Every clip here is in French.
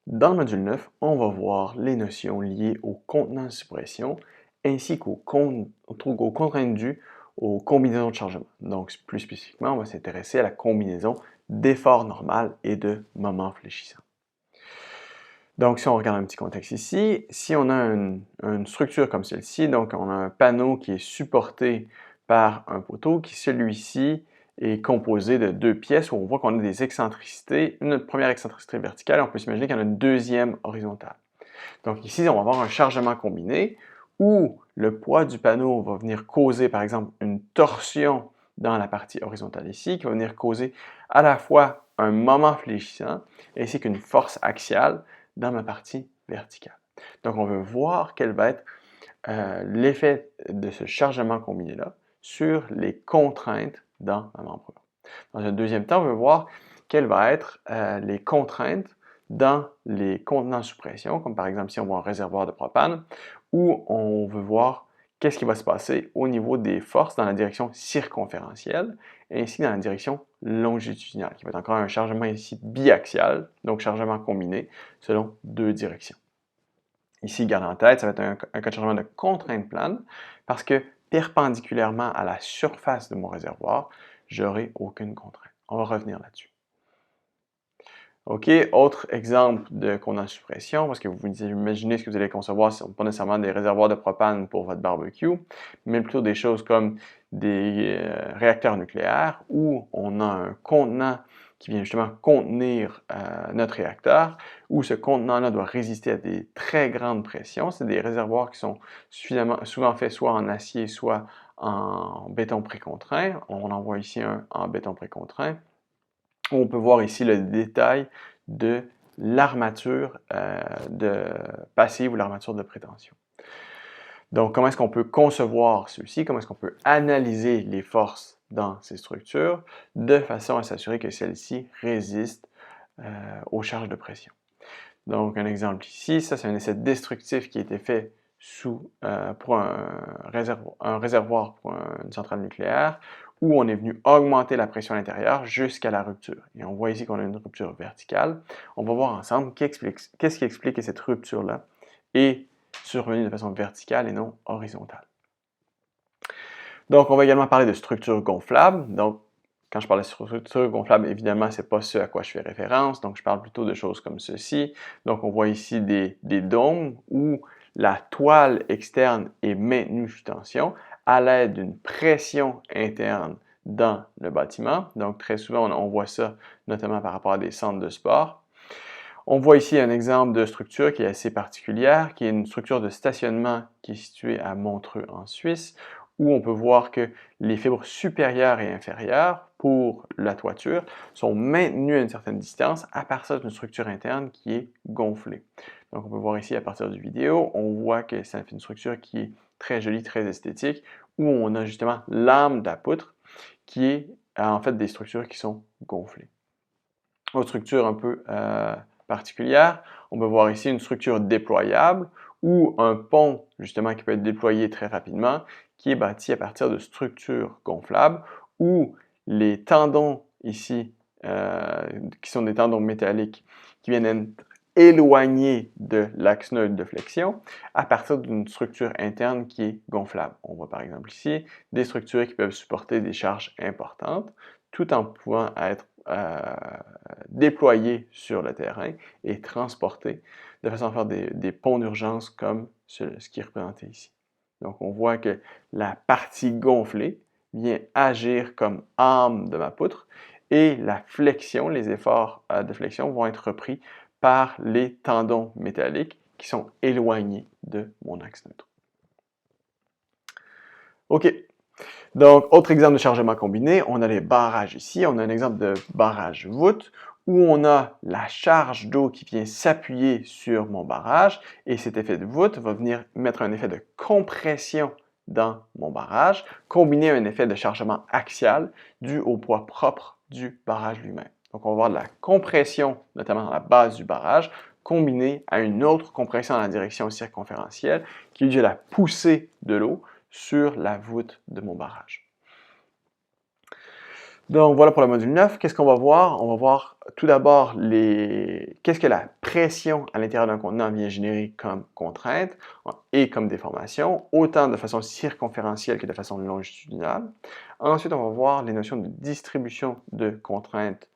Dans le module 9, on va voir les notions liées au contenant de suppression ainsi qu'aux contraintes dues aux combinaisons de chargement. Donc, plus spécifiquement, on va s'intéresser à la combinaison d'effort normal et de moment fléchissant. Donc, si on regarde un petit contexte ici, si on a une structure comme celle-ci, donc on a un panneau qui est supporté par un poteau qui, celui-ci, est composé de deux pièces où on voit qu'on a des excentricités, une première excentricité verticale, et on peut s'imaginer qu'il y en a une deuxième horizontale. Donc ici, on va avoir un chargement combiné où le poids du panneau va venir causer, par exemple, une torsion dans la partie horizontale ici, qui va venir causer à la fois un moment fléchissant ainsi qu'une force axiale dans ma partie verticale. Donc on veut voir quel va être l'effet de ce chargement combiné-là sur les contraintes dans ma membrure. Dans un deuxième temps, on veut voir quelles vont être les contraintes dans les contenants sous pression, comme par exemple si on voit un réservoir de propane, où on veut voir qu'est-ce qui va se passer au niveau des forces dans la direction circonférentielle, ainsi que dans la direction longitudinale, qui va être encore un chargement ici biaxial, donc chargement combiné selon deux directions. Ici, garde en tête, ça va être un cas de chargement de contrainte plane, parce que perpendiculairement à la surface de mon réservoir, j'aurai aucune contrainte. On va revenir là-dessus. OK, autre exemple de contenant sous pression, parce que vous imaginez ce que vous allez concevoir, ce ne sont pas nécessairement des réservoirs de propane pour votre barbecue, mais plutôt des choses comme des réacteurs nucléaires où on a un contenant qui vient justement contenir notre réacteur, où ce contenant-là doit résister à des très grandes pressions. C'est des réservoirs qui sont souvent faits soit en acier, soit en béton précontraint. On en voit ici un en béton précontraint. On peut voir ici le détail de l'armature passive ou l'armature de prétention. Donc, comment est-ce qu'on peut concevoir ceci? Comment est-ce qu'on peut analyser les forces dans ces structures de façon à s'assurer que celles-ci résistent aux charges de pression? Donc, un exemple ici, ça c'est un essai destructif qui a été fait pour un réservoir pour une centrale nucléaire où on est venu augmenter la pression à l'intérieur jusqu'à la rupture. Et on voit ici qu'on a une rupture verticale. On va voir ensemble qu'est-ce qui explique que cette rupture-là est survenue de façon verticale et non horizontale. Donc, on va également parler de structure gonflable. Donc, quand je parle de structure gonflable, évidemment, ce n'est pas ce à quoi je fais référence. Donc, je parle plutôt de choses comme ceci. Donc, on voit ici des dômes où la toile externe est maintenue sous tension à l'aide d'une pression interne dans le bâtiment. Donc, très souvent, on voit ça notamment par rapport à des centres de sport. On voit ici un exemple de structure qui est assez particulière, qui est une structure de stationnement qui est située à Montreux en Suisse, où on peut voir que les fibres supérieures et inférieures pour la toiture sont maintenues à une certaine distance à partir d'une structure interne qui est gonflée. Donc on peut voir ici à partir du vidéo, on voit que c'est une structure qui est très jolie, très esthétique, où on a justement l'âme de la poutre qui est en fait des structures qui sont gonflées. Autre structure un peu particulière, on peut voir ici une structure déployable ou un pont justement qui peut être déployé très rapidement, qui est bâti à partir de structures gonflables où les tendons ici, qui sont des tendons métalliques, qui viennent être éloignés de l'axe neutre de flexion à partir d'une structure interne qui est gonflable. On voit par exemple ici des structures qui peuvent supporter des charges importantes tout en pouvant être déployés sur le terrain et transportés de façon à faire des ponts d'urgence comme ce qui est représenté ici. Donc on voit que la partie gonflée vient agir comme âme de ma poutre et la flexion, les efforts de flexion vont être repris par les tendons métalliques qui sont éloignés de mon axe neutre. OK. Donc, autre exemple de chargement combiné, on a les barrages ici. On a un exemple de barrage voûte où on a la charge d'eau qui vient s'appuyer sur mon barrage et cet effet de voûte va venir mettre un effet de compression dans mon barrage, combiné à un effet de chargement axial dû au poids propre du barrage lui-même. Donc, on va voir de la compression, notamment dans la base du barrage, combinée à une autre compression dans la direction circonférentielle qui est due à la poussée de l'eau sur la voûte de mon barrage. Donc voilà pour le module 9. Qu'est-ce qu'on va voir? On va voir tout d'abord qu'est-ce que la pression à l'intérieur d'un contenant vient générer comme contrainte et comme déformation, autant de façon circonférentielle que de façon longitudinale. Ensuite, on va voir les notions de distribution de contraintes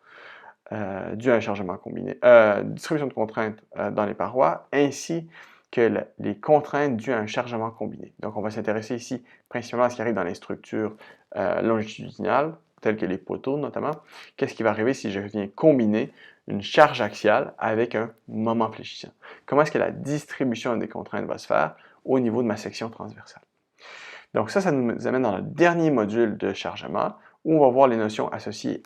due à un chargement combiné, distribution de contraintes dans les parois, ainsi que les contraintes dues à un chargement combiné. Donc, on va s'intéresser ici principalement à ce qui arrive dans les structures longitudinales, telles que les poteaux notamment. Qu'est-ce qui va arriver si je viens combiner une charge axiale avec un moment fléchissant? Comment est-ce que la distribution des contraintes va se faire au niveau de ma section transversale? Donc ça nous amène dans le dernier module de chargement, où on va voir les notions associées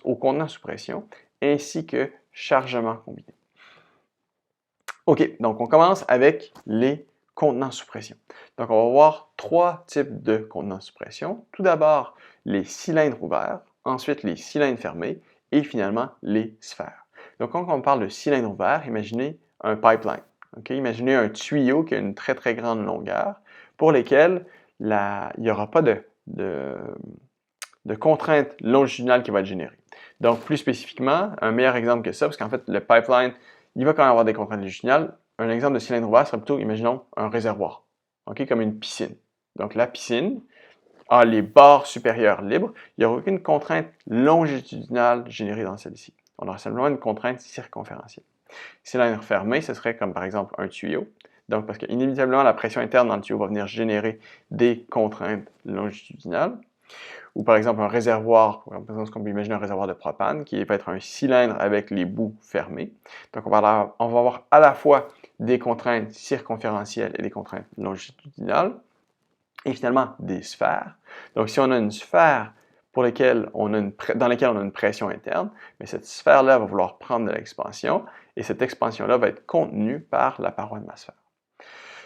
aux contenants sous pression, ainsi que chargement combiné. OK, donc on commence avec les contenants sous pression. Donc on va voir trois types de contenants sous pression. Tout d'abord, les cylindres ouverts, ensuite les cylindres fermés et finalement les sphères. Donc quand on parle de cylindre ouvert, imaginez un pipeline. Okay? Imaginez un tuyau qui a une très très grande longueur pour lesquels il n'y aura pas de contrainte longitudinale qui va être générée. Donc plus spécifiquement, un meilleur exemple que ça, parce qu'en fait le pipeline, il va quand même avoir des contraintes longitudinales. Un exemple de cylindre ouvert serait plutôt, imaginons, un réservoir, okay, comme une piscine. Donc la piscine a les bords supérieurs libres, il n'y aura aucune contrainte longitudinale générée dans celle-ci. On aura simplement une contrainte circonférentielle. Cylindre fermé, ce serait comme par exemple un tuyau. Donc parce qu'inévitablement, la pression interne dans le tuyau va venir générer des contraintes longitudinales. Ou par exemple un réservoir, on peut imaginer un réservoir de propane qui peut être un cylindre avec les bouts fermés. Donc on va avoir à la fois des contraintes circonférentielles et des contraintes longitudinales, et finalement des sphères. Donc si on a une sphère dans laquelle on a une pression interne, mais cette sphère-là va vouloir prendre de l'expansion, et cette expansion-là va être contenue par la paroi de ma sphère.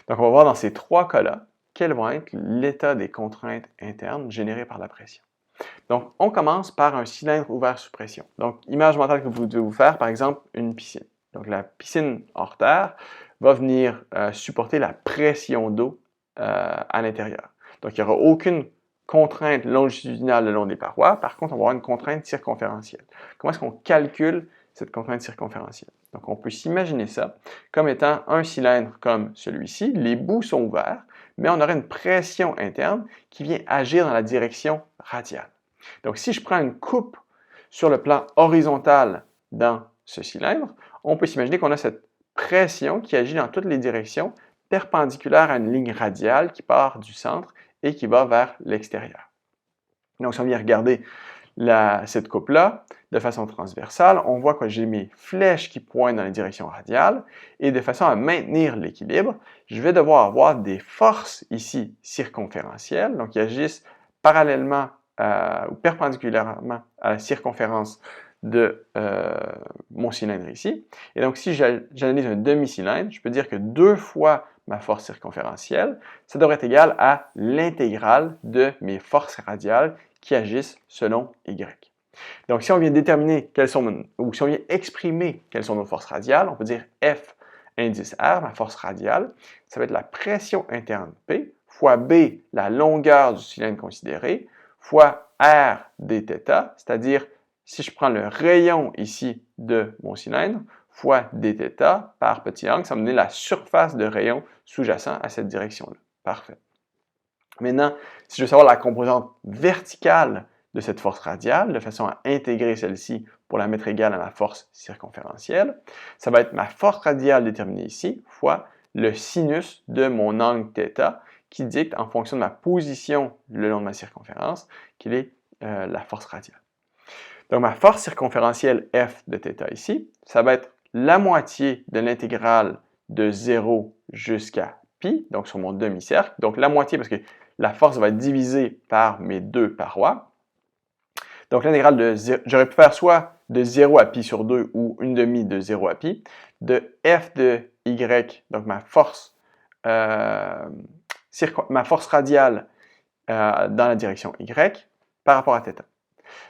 Donc on va voir dans ces trois cas-là, quel va être l'état des contraintes internes générées par la pression. Donc, on commence par un cylindre ouvert sous pression. Donc, image mentale que vous devez vous faire, par exemple, une piscine. Donc, la piscine hors terre va venir supporter la pression d'eau à l'intérieur. Donc, il n'y aura aucune contrainte longitudinale le long des parois. Par contre, on va avoir une contrainte circonférentielle. Comment est-ce qu'on calcule cette contrainte circonférentielle? Donc, on peut s'imaginer ça comme étant un cylindre comme celui-ci. Les bouts sont ouverts, mais on aura une pression interne qui vient agir dans la direction radiale. Donc, si je prends une coupe sur le plan horizontal dans ce cylindre, on peut s'imaginer qu'on a cette pression qui agit dans toutes les directions perpendiculaire à une ligne radiale qui part du centre et qui va vers l'extérieur. Donc, si on vient regarder cette coupe-là de façon transversale, on voit que j'ai mes flèches qui pointent dans les directions radiales et de façon à maintenir l'équilibre, je vais devoir avoir des forces ici circonférentielles, donc qui agissent parallèlement ou perpendiculairement à la circonférence de mon cylindre ici. Et donc, si j'analyse un demi-cylindre, je peux dire que 2 fois ma force circonférentielle, ça devrait être égal à l'intégrale de mes forces radiales qui agissent selon Y. Donc, si on vient déterminer ou si on vient exprimer quelles sont nos forces radiales, on peut dire F indice R, ma force radiale, ça va être la pression interne P, fois B, la longueur du cylindre considéré, fois R dθ, c'est-à-dire si je prends le rayon ici de mon cylindre, fois dθ par petit angle, ça va me donner la surface de rayon sous-jacent à cette direction-là. Parfait. Maintenant, si je veux savoir la composante verticale de cette force radiale, de façon à intégrer celle-ci pour la mettre égale à ma force circonférentielle, ça va être ma force radiale déterminée ici, fois le sinus de mon angle θ, qui dicte en fonction de ma position le long de ma circonférence, quelle est la force radiale. Donc ma force circonférentielle F de θ ici, ça va être la moitié de l'intégrale de 0 jusqu'à pi, donc sur mon demi-cercle. Donc la moitié parce que la force va être divisée par mes deux parois. Donc l'intégrale de 0, j'aurais pu faire soit de 0 à pi sur 2 ou une demi de 0 à pi, de F de Y, donc ma force radiale dans la direction Y par rapport à θ.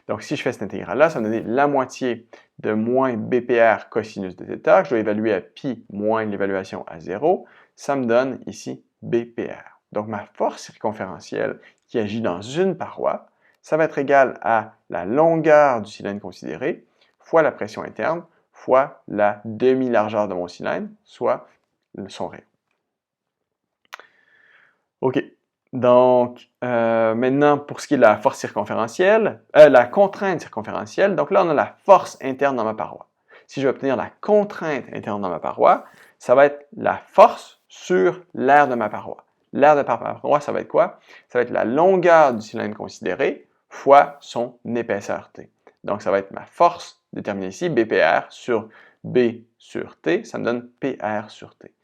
Donc si je fais cette intégrale-là, ça va me donner la moitié de moins BPR cosinus de θ, que je dois évaluer à pi moins l'évaluation à 0, ça me donne ici BPR. Donc ma force circonférentielle qui agit dans une paroi, ça va être égal à la longueur du cylindre considéré fois la pression interne fois la demi-largeur de mon cylindre, soit son rayon. OK. Donc, maintenant, pour ce qui est de la force circonférentielle, la contrainte circonférentielle, donc là, on a la force interne dans ma paroi. Si je veux obtenir la contrainte interne dans ma paroi, ça va être la force sur l'aire de ma paroi. L'aire de ma paroi, ça va être quoi? Ça va être la longueur du cylindre considéré fois son épaisseur T. Donc, ça va être ma force déterminée ici, BPR sur B sur T, ça me donne PR sur T.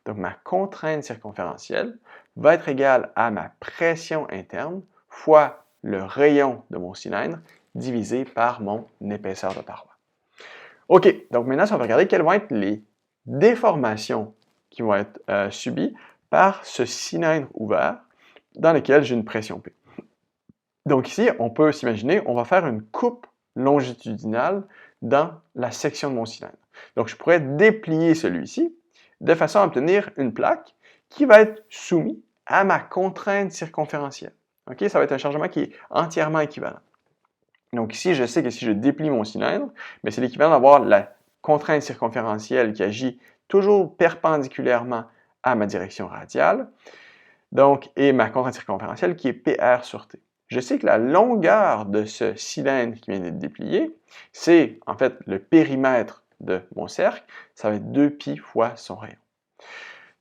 Donc, ma contrainte circonférentielle va être égale à ma pression interne fois le rayon de mon cylindre divisé par mon épaisseur de paroi. OK, donc maintenant, si on va regarder quelles vont être les déformations qui vont être subies par ce cylindre ouvert dans lequel j'ai une pression P. Donc ici, on peut s'imaginer, on va faire une coupe longitudinale dans la section de mon cylindre. Donc, je pourrais déplier celui-ci de façon à obtenir une plaque qui va être soumise à ma contrainte circonférentielle. OK? Ça va être un changement qui est entièrement équivalent. Donc ici, je sais que si je déplie mon cylindre, c'est l'équivalent d'avoir la contrainte circonférentielle qui agit toujours perpendiculairement à ma direction radiale, donc, et ma contrainte circonférentielle qui est PR sur T. Je sais que la longueur de ce cylindre qui vient d'être déplié, c'est en fait le périmètre de mon cercle, ça va être 2π fois son rayon.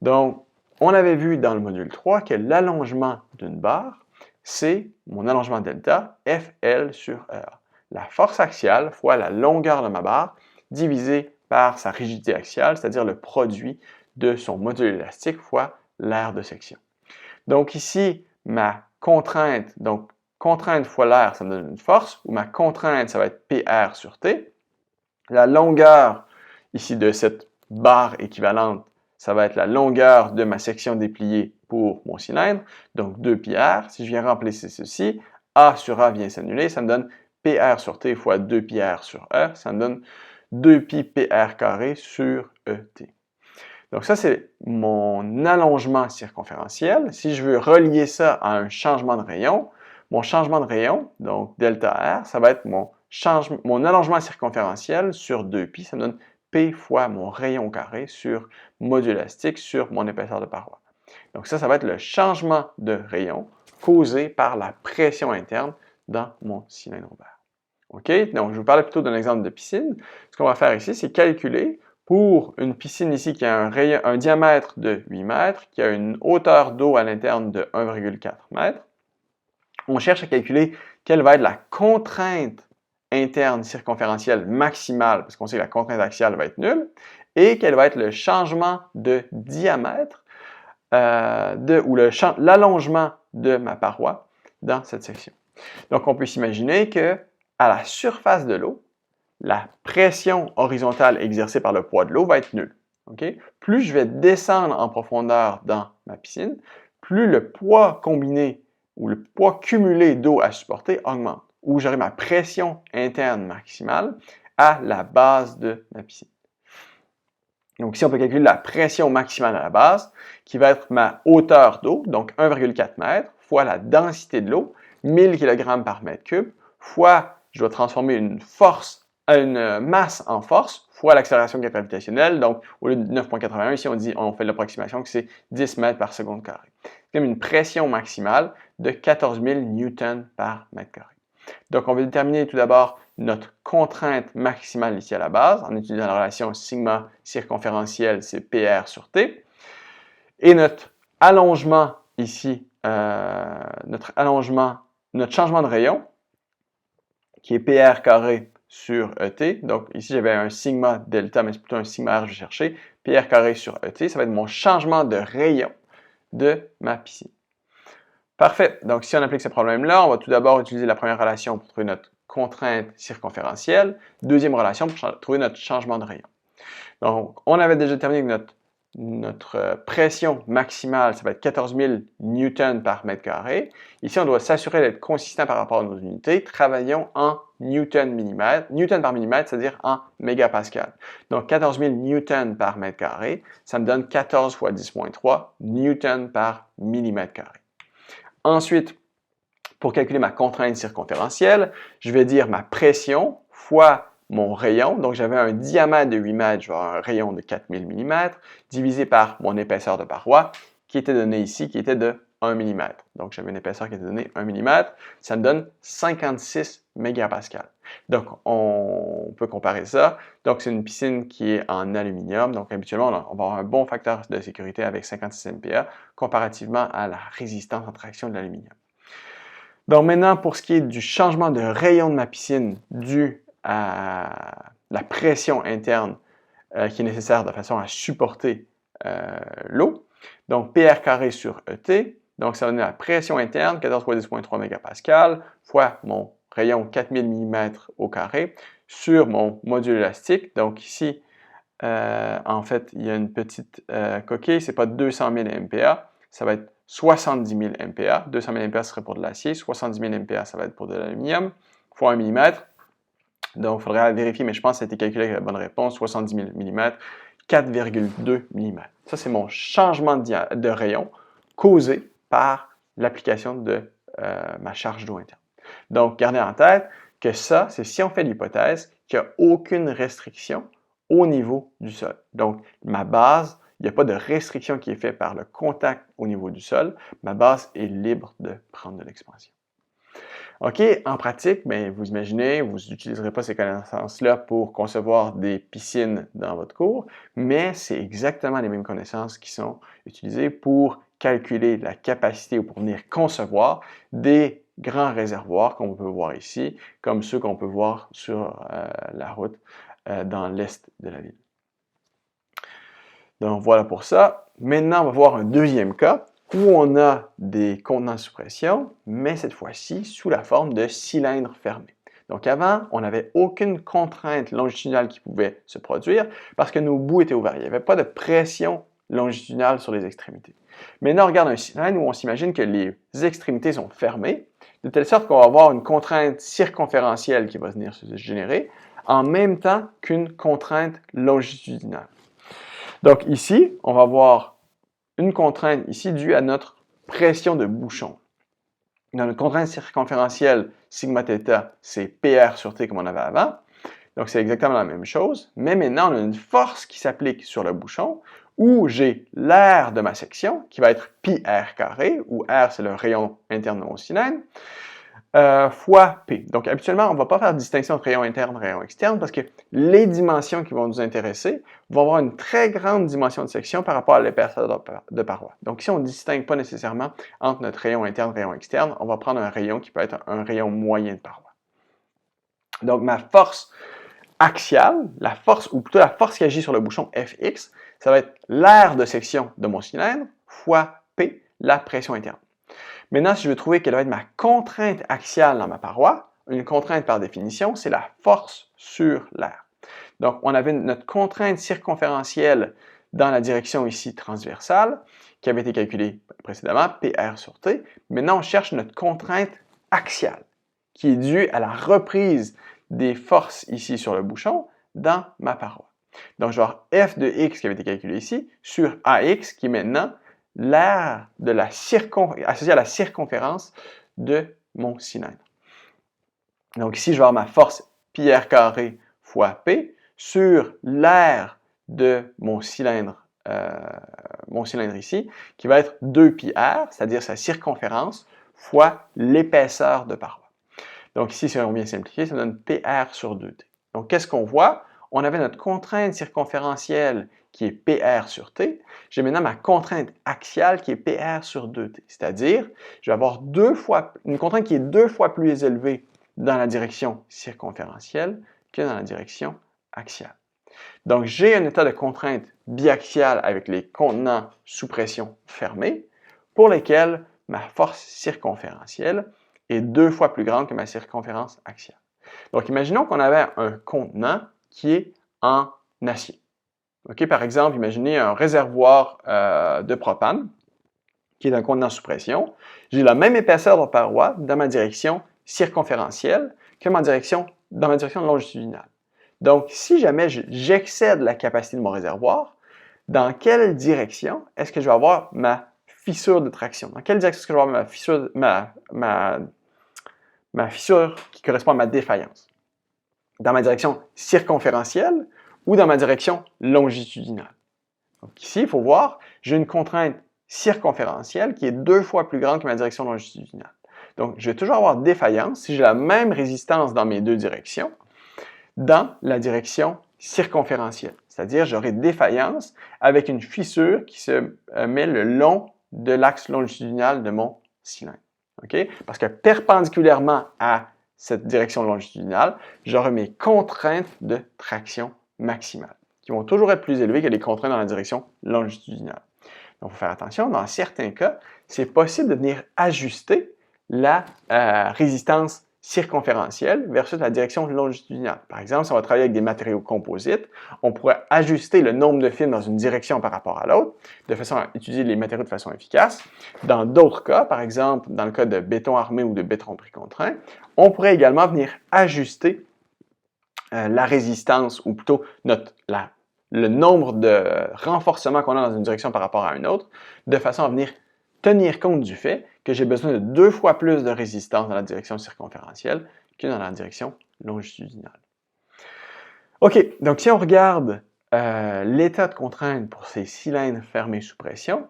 Donc, on avait vu dans le module 3 que l'allongement d'une barre, c'est mon allongement delta, FL sur R. La force axiale fois la longueur de ma barre divisée par sa rigidité axiale, c'est-à-dire le produit de son module élastique fois l'aire de section. Donc ici, ma contrainte, donc contrainte fois l'aire, ça me donne une force, ou ma contrainte, ça va être PR sur T. La longueur ici de cette barre équivalente, ça va être la longueur de ma section dépliée pour mon cylindre, donc 2πr. Si je viens remplacer ceci, A sur A vient s'annuler, ça me donne PR sur T fois 2πr sur E, ça me donne 2π PR carré sur ET. Donc ça, c'est mon allongement circonférentiel. Si je veux relier ça à un changement de rayon, mon changement de rayon, donc delta R, ça va être mon allongement circonférentiel sur 2π, ça me donne P fois mon rayon carré sur module élastique sur mon épaisseur de paroi. Donc ça va être le changement de rayon causé par la pression interne dans mon cylindre ouvert. OK? Donc je vous parlais plutôt d'un exemple de piscine. Ce qu'on va faire ici, c'est calculer pour une piscine ici qui a un diamètre de 8 mètres, qui a une hauteur d'eau à l'interne de 1,4 m, on cherche à calculer quelle va être la contrainte interne circonférentielle maximale, parce qu'on sait que la contrainte axiale va être nulle, et quel va être le changement de diamètre ou l'allongement de ma paroi dans cette section. Donc, on peut s'imaginer que à la surface de l'eau, la pression horizontale exercée par le poids de l'eau va être nulle. Okay? Plus je vais descendre en profondeur dans ma piscine, plus le poids combiné ou le poids cumulé d'eau à supporter augmente, ou j'aurai ma pression interne maximale à la base de ma piscine. Donc ici, on peut calculer la pression maximale à la base, qui va être ma hauteur d'eau, donc 1,4 m, fois la densité de l'eau, 1000 kg par mètre cube, fois, je dois transformer une masse en force, fois l'accélération gravitationnelle, donc au lieu de 9,81, ici on fait l'approximation que c'est 10 mètres par seconde carré. C'est comme une pression maximale de 14 000 newtons par mètre carré. Donc on va déterminer tout d'abord notre contrainte maximale ici à la base, en utilisant la relation sigma circonférentielle, c'est PR sur T. Et notre allongement ici, notre changement de rayon, qui est PR carré sur ET. Donc ici, j'avais un sigma delta, mais c'est plutôt un sigma R que je vais chercher. PR carré sur ET, ça va être mon changement de rayon de ma piscine. Parfait. Donc si on applique ce problème-là, on va tout d'abord utiliser la première relation pour trouver notre contrainte circonférentielle. Deuxième relation pour trouver notre changement de rayon. Donc on avait déjà déterminé que notre pression maximale, ça va être 14 000 newtons par mètre carré. Ici, on doit s'assurer d'être consistant par rapport à nos unités. Travaillons en newton par millimètre, c'est-à-dire en mégapascal. Donc, 14 000 newtons par mètre carré, ça me donne 14 fois 10,3 newtons par millimètre carré. Ensuite, Pour calculer ma contrainte circonférentielle, je vais dire ma pression fois mon rayon. Donc, j'avais un diamètre de 8 mètres, je vais avoir un rayon de 4000 mm, divisé par mon épaisseur de paroi, qui était donnée ici, qui était de 1 mm. Donc, j'avais une épaisseur qui était donnée 1 mm. Ça me donne 56 mégapascales. Donc, on peut comparer ça. Donc, c'est une piscine qui est en aluminium. Donc, habituellement, on va avoir un bon facteur de sécurité avec 56 MPa comparativement à la résistance en traction de l'aluminium. Donc, maintenant, pour ce qui est du changement de rayon de ma piscine dû à la pression interne qui est nécessaire de façon à supporter l'eau. Donc, PR carré sur ET. Donc, ça va donner la pression interne, 14 fois 10.3 mégapascal, fois mon rayon 4000 mm au carré, sur mon module élastique. Donc, ici, en fait, il y a une petite coquille, ce n'est pas 200 000 MPa, ça va être 70 000 MPa. 200 000 MPa serait pour de l'acier, 70 000 MPa, ça va être pour de l'aluminium, fois 1 mm. Donc, il faudrait vérifier, mais je pense que ça a été calculé avec la bonne réponse, 70 000 mm, 4,2 mm. Ça, c'est mon changement de rayon causé par l'application de ma charge d'eau interne. Donc, gardez en tête que ça, c'est si on fait l'hypothèse qu'il n'y a aucune restriction au niveau du sol. Donc, ma base, il n'y a pas de restriction qui est faite par le contact au niveau du sol. Ma base est libre de prendre de l'expansion. OK, en pratique, bien, vous imaginez, vous n'utiliserez pas ces connaissances-là pour concevoir des piscines dans votre cours, mais c'est exactement les mêmes connaissances qui sont utilisées pour calculer la capacité ou pour venir concevoir des grands réservoirs qu'on peut voir ici, comme ceux qu'on peut voir sur la route dans l'est de la ville. Donc voilà pour ça. Maintenant, on va voir un deuxième cas où on a des contenants sous pression, mais cette fois-ci sous la forme de cylindres fermés. Donc avant, on n'avait aucune contrainte longitudinale qui pouvait se produire parce que nos bouts étaient ouverts. Il n'y avait pas de pression longitudinale sur les extrémités. Maintenant, on regarde un cylindre où on s'imagine que les extrémités sont fermées, de telle sorte qu'on va avoir une contrainte circonférentielle qui va venir se générer en même temps qu'une contrainte longitudinale. Donc ici, on va avoir une contrainte ici due à notre pression de bouchon. Dans notre contrainte circonférentielle, sigma θ, c'est PR sur T comme on avait avant. Donc c'est exactement la même chose, mais maintenant on a une force qui s'applique sur le bouchon où j'ai l'air de ma section qui va être pi r carré, où R c'est le rayon interne de mon cylindre, fois P. Donc habituellement, on ne va pas faire de distinction entre rayon interne et rayon externe parce que les dimensions qui vont nous intéresser vont avoir une très grande dimension de section par rapport à l'épaisseur de paroi. Donc ici, on ne distingue pas nécessairement entre notre rayon interne et rayon externe. On va prendre un rayon qui peut être un rayon moyen de paroi. Donc ma force axiale, la force, ou plutôt la force qui agit sur le bouchon Fx, ça va être l'aire de section de mon cylindre fois P, la pression interne. Maintenant, si je veux trouver quelle va être ma contrainte axiale dans ma paroi, une contrainte par définition, c'est la force sur l'air. Donc, on avait notre contrainte circonférentielle dans la direction ici transversale, qui avait été calculée précédemment, PR sur T. Maintenant, on cherche notre contrainte axiale, qui est due à la reprise des forces ici sur le bouchon dans ma paroi. Donc, je vais avoir F de X qui avait été calculé ici sur AX qui est maintenant l'aire associé à la circonférence de mon cylindre. Donc ici, je vais avoir ma force pi r carré fois P sur l'aire de mon cylindre ici, qui va être 2 pi r, c'est-à-dire sa circonférence, fois l'épaisseur de paroi. Donc ici, si on vient simplifier, ça donne PR sur 2T. Donc qu'est-ce qu'on voit? On avait notre contrainte circonférentielle qui est PR sur T. J'ai maintenant ma contrainte axiale qui est PR sur 2T. C'est-à-dire, je vais avoir une contrainte qui est 2 fois plus élevée dans la direction circonférentielle que dans la direction axiale. Donc, j'ai un état de contrainte biaxiale avec les contenants sous pression fermés pour lesquels ma force circonférentielle est 2 fois plus grande que ma circonférence axiale. Donc, imaginons qu'on avait un contenant qui est en acier. Okay, par exemple, imaginez un réservoir de propane qui est un contenant sous pression. J'ai la même épaisseur de paroi dans ma direction circonférentielle que dans ma direction longitudinale. Donc, si jamais j'excède la capacité de mon réservoir, dans quelle direction est-ce que je vais avoir ma fissure de traction? Dans quelle direction est-ce que je vais avoir ma fissure qui correspond à ma défaillance? Dans ma direction circonférentielle ou dans ma direction longitudinale? Donc ici, il faut voir, j'ai une contrainte circonférentielle qui est 2 fois plus grande que ma direction longitudinale. Donc, je vais toujours avoir défaillance si j'ai la même résistance dans mes deux directions, dans la direction circonférentielle. C'est-à-dire, j'aurai défaillance avec une fissure qui se met le long de l'axe longitudinal de mon cylindre. Okay? Parce que perpendiculairement à cette direction longitudinale, j'aurai mes contraintes de traction maximale, qui vont toujours être plus élevées que les contraintes dans la direction longitudinale. Donc, il faut faire attention, dans certains cas, c'est possible de venir ajuster la résistance circonférentielle versus la direction longitudinale. Par exemple, si on va travailler avec des matériaux composites, on pourrait ajuster le nombre de films dans une direction par rapport à l'autre, de façon à utiliser les matériaux de façon efficace. Dans d'autres cas, par exemple, dans le cas de béton armé ou de béton précontraint, on pourrait également venir ajuster la résistance, ou plutôt le nombre de renforcements qu'on a dans une direction par rapport à une autre, de façon à venir tenir compte du fait que j'ai besoin de 2 fois plus de résistance dans la direction circonférentielle que dans la direction longitudinale. OK, donc si on regarde l'état de contrainte pour ces cylindres fermés sous pression,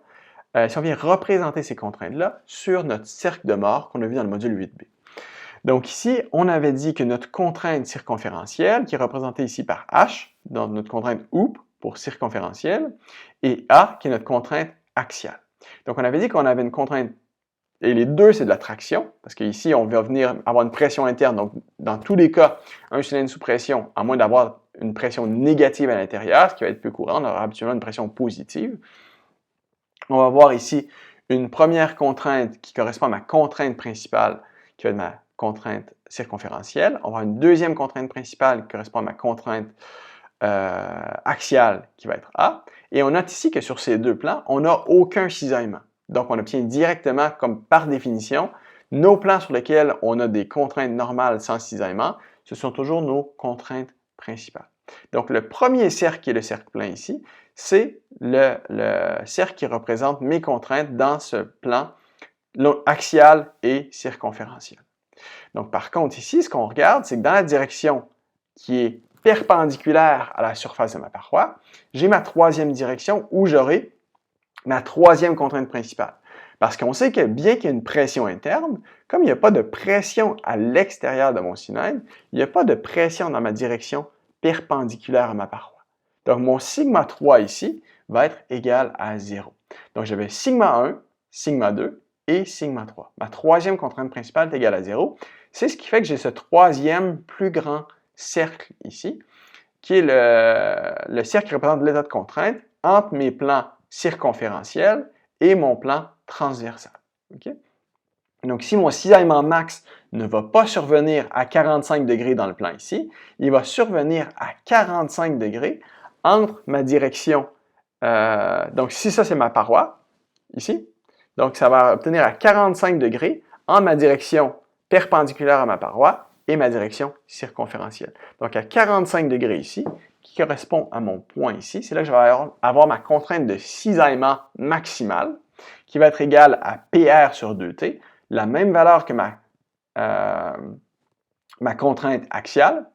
si on vient représenter ces contraintes-là sur notre cercle de Mohr qu'on a vu dans le module 8b. Donc ici, on avait dit que notre contrainte circonférentielle, qui est représentée ici par H, dans notre contrainte OOP pour circonférentielle, et A, qui est notre contrainte axiale. Donc on avait dit qu'on avait une contrainte, et les deux, c'est de la traction, parce qu'ici, on va venir avoir une pression interne. Donc dans tous les cas, un cylindre sous pression, à moins d'avoir une pression négative à l'intérieur, ce qui va être peu courant, on aura habituellement une pression positive. On va voir ici une première contrainte qui correspond à ma contrainte principale, qui va être ma contrainte circonférentielle. On va avoir une deuxième contrainte principale qui correspond à ma contrainte axiale, qui va être A. Et on note ici que sur ces deux plans, on n'a aucun cisaillement. Donc, on obtient directement, comme par définition, nos plans sur lesquels on a des contraintes normales sans cisaillement, ce sont toujours nos contraintes principales. Donc, le premier cercle qui est le cercle plein ici, c'est le cercle qui représente mes contraintes dans ce plan axial et circonférentiel. Donc, par contre, ici, ce qu'on regarde, c'est que dans la direction qui est perpendiculaire à la surface de ma paroi, j'ai ma troisième direction où j'aurai ma troisième contrainte principale. Parce qu'on sait que bien qu'il y ait une pression interne, comme il n'y a pas de pression à l'extérieur de mon cylindre, il n'y a pas de pression dans ma direction perpendiculaire à ma paroi. Donc, mon sigma 3 ici va être égal à 0. Donc, j'avais sigma 1, sigma 2 et sigma 3. Ma troisième contrainte principale est égale à 0. C'est ce qui fait que j'ai ce troisième plus grand cercle ici, qui est le cercle qui représente l'état de contrainte entre mes plans circonférentiels et mon plan transversal. Okay? Donc, si mon cisaillement max ne va pas survenir à 45 degrés dans le plan ici, il va survenir à 45 degrés entre ma direction, donc si ça c'est ma paroi, ici, donc ça va obtenir à 45 degrés entre ma direction perpendiculaire à ma paroi et ma direction circonférentielle. Donc à 45 degrés ici, qui correspond à mon point ici, c'est là que je vais avoir ma contrainte de cisaillement maximale, qui va être égale à PR sur 2T, la même valeur que ma contrainte axiale,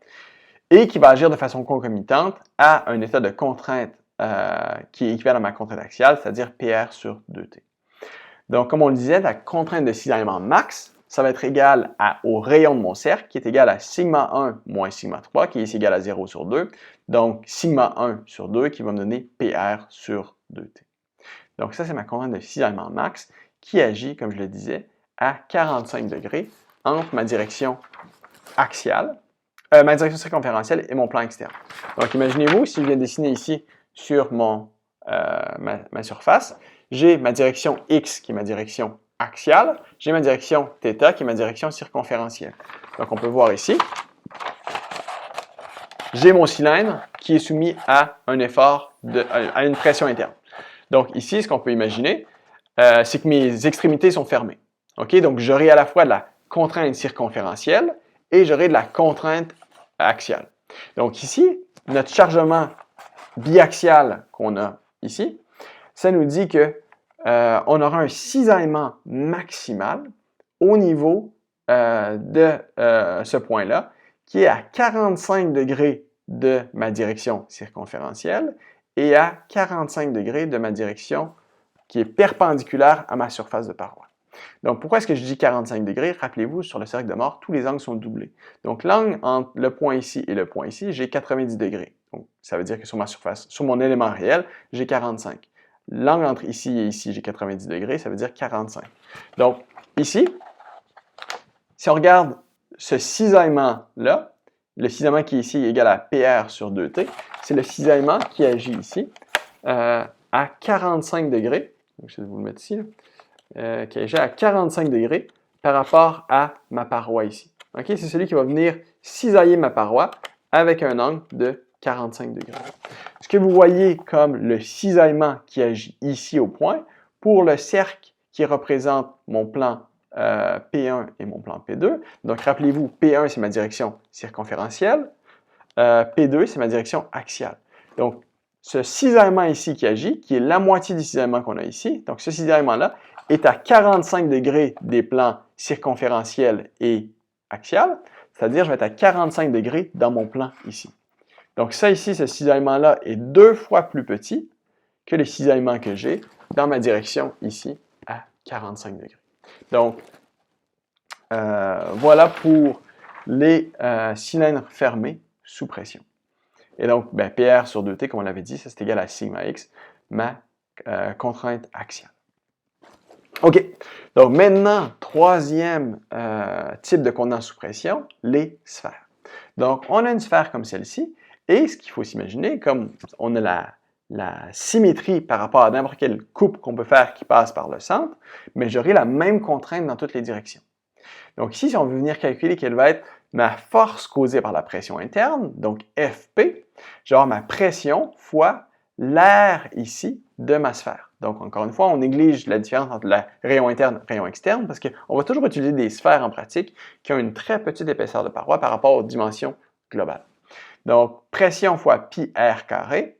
et qui va agir de façon concomitante à un état de contrainte qui est équivalent à ma contrainte axiale, c'est-à-dire PR sur 2T. Donc, comme on le disait, la contrainte de cisaillement max, ça va être égal au rayon de mon cercle, qui est égal à sigma 1 moins sigma 3, qui est ici égal à 0 sur 2. Donc, sigma 1 sur 2 qui va me donner PR sur 2T. Donc, ça, c'est ma contrainte de cisaillement max qui agit, comme je le disais, à 45 degrés entre ma direction axiale, ma direction circonférentielle et mon plan externe. Donc, imaginez-vous, si je viens dessiner ici sur ma surface, j'ai ma direction X qui est ma direction axiale, j'ai ma direction θ qui est ma direction circonférentielle. Donc, on peut voir ici, j'ai mon cylindre qui est soumis à un effort, à une pression interne. Donc, ici, ce qu'on peut imaginer, c'est que mes extrémités sont fermées. Okay? Donc, j'aurai à la fois de la contrainte circonférentielle et j'aurai de la contrainte axiale. Donc, ici, notre chargement biaxial qu'on a ici, ça nous dit que on aura un cisaillement maximal au niveau ce point-là, qui est à 45 degrés de ma direction circonférentielle et à 45 degrés de ma direction qui est perpendiculaire à ma surface de paroi. Donc, pourquoi est-ce que je dis 45 degrés? Rappelez-vous, sur le cercle de Moore, tous les angles sont doublés. Donc, l'angle entre le point ici et le point ici, j'ai 90 degrés. Donc, ça veut dire que sur ma surface, sur mon élément réel, j'ai 45. L'angle entre ici et ici, j'ai 90 degrés, ça veut dire 45. Donc, ici, si on regarde ce cisaillement-là, le cisaillement qui est ici est égal à PR sur 2T, c'est le cisaillement qui agit ici à 45 degrés. Donc, je vais vous le mettre ici, qui agit à 45 degrés par rapport à ma paroi ici. Okay? C'est celui qui va venir cisailler ma paroi avec un angle de 45 degrés. Ce que vous voyez comme le cisaillement qui agit ici au point, pour le cercle qui représente mon plan P1 et mon plan P2. Donc, rappelez-vous, P1, c'est ma direction circonférentielle. P2, c'est ma direction axiale. Donc, ce cisaillement ici qui agit, qui est la moitié du cisaillement qu'on a ici, donc ce cisaillement-là est à 45 degrés des plans circonférentiel et axial, c'est-à-dire je vais être à 45 degrés dans mon plan ici. Donc ça ici, ce cisaillement-là est 2 fois plus petit que le cisaillement que j'ai dans ma direction ici à 45 degrés. Donc, voilà pour les cylindres fermés sous pression. Et donc, ben, PR sur 2T, comme on l'avait dit, ça c'est égal à sigma x, ma contrainte axiale. OK. Donc maintenant, troisième type de contenant sous pression, les sphères. Donc, on a une sphère comme celle-ci, et ce qu'il faut s'imaginer, comme on a la symétrie par rapport à n'importe quelle coupe qu'on peut faire qui passe par le centre, mais j'aurai la même contrainte dans toutes les directions. Donc ici, si on veut venir calculer quelle va être ma force causée par la pression interne, donc Fp, je vais avoir ma pression fois l'air ici de ma sphère. Donc encore une fois, on néglige la différence entre le rayon interne et le rayon externe parce qu'on va toujours utiliser des sphères en pratique qui ont une très petite épaisseur de paroi par rapport aux dimensions globales. Donc pression fois pi r carré,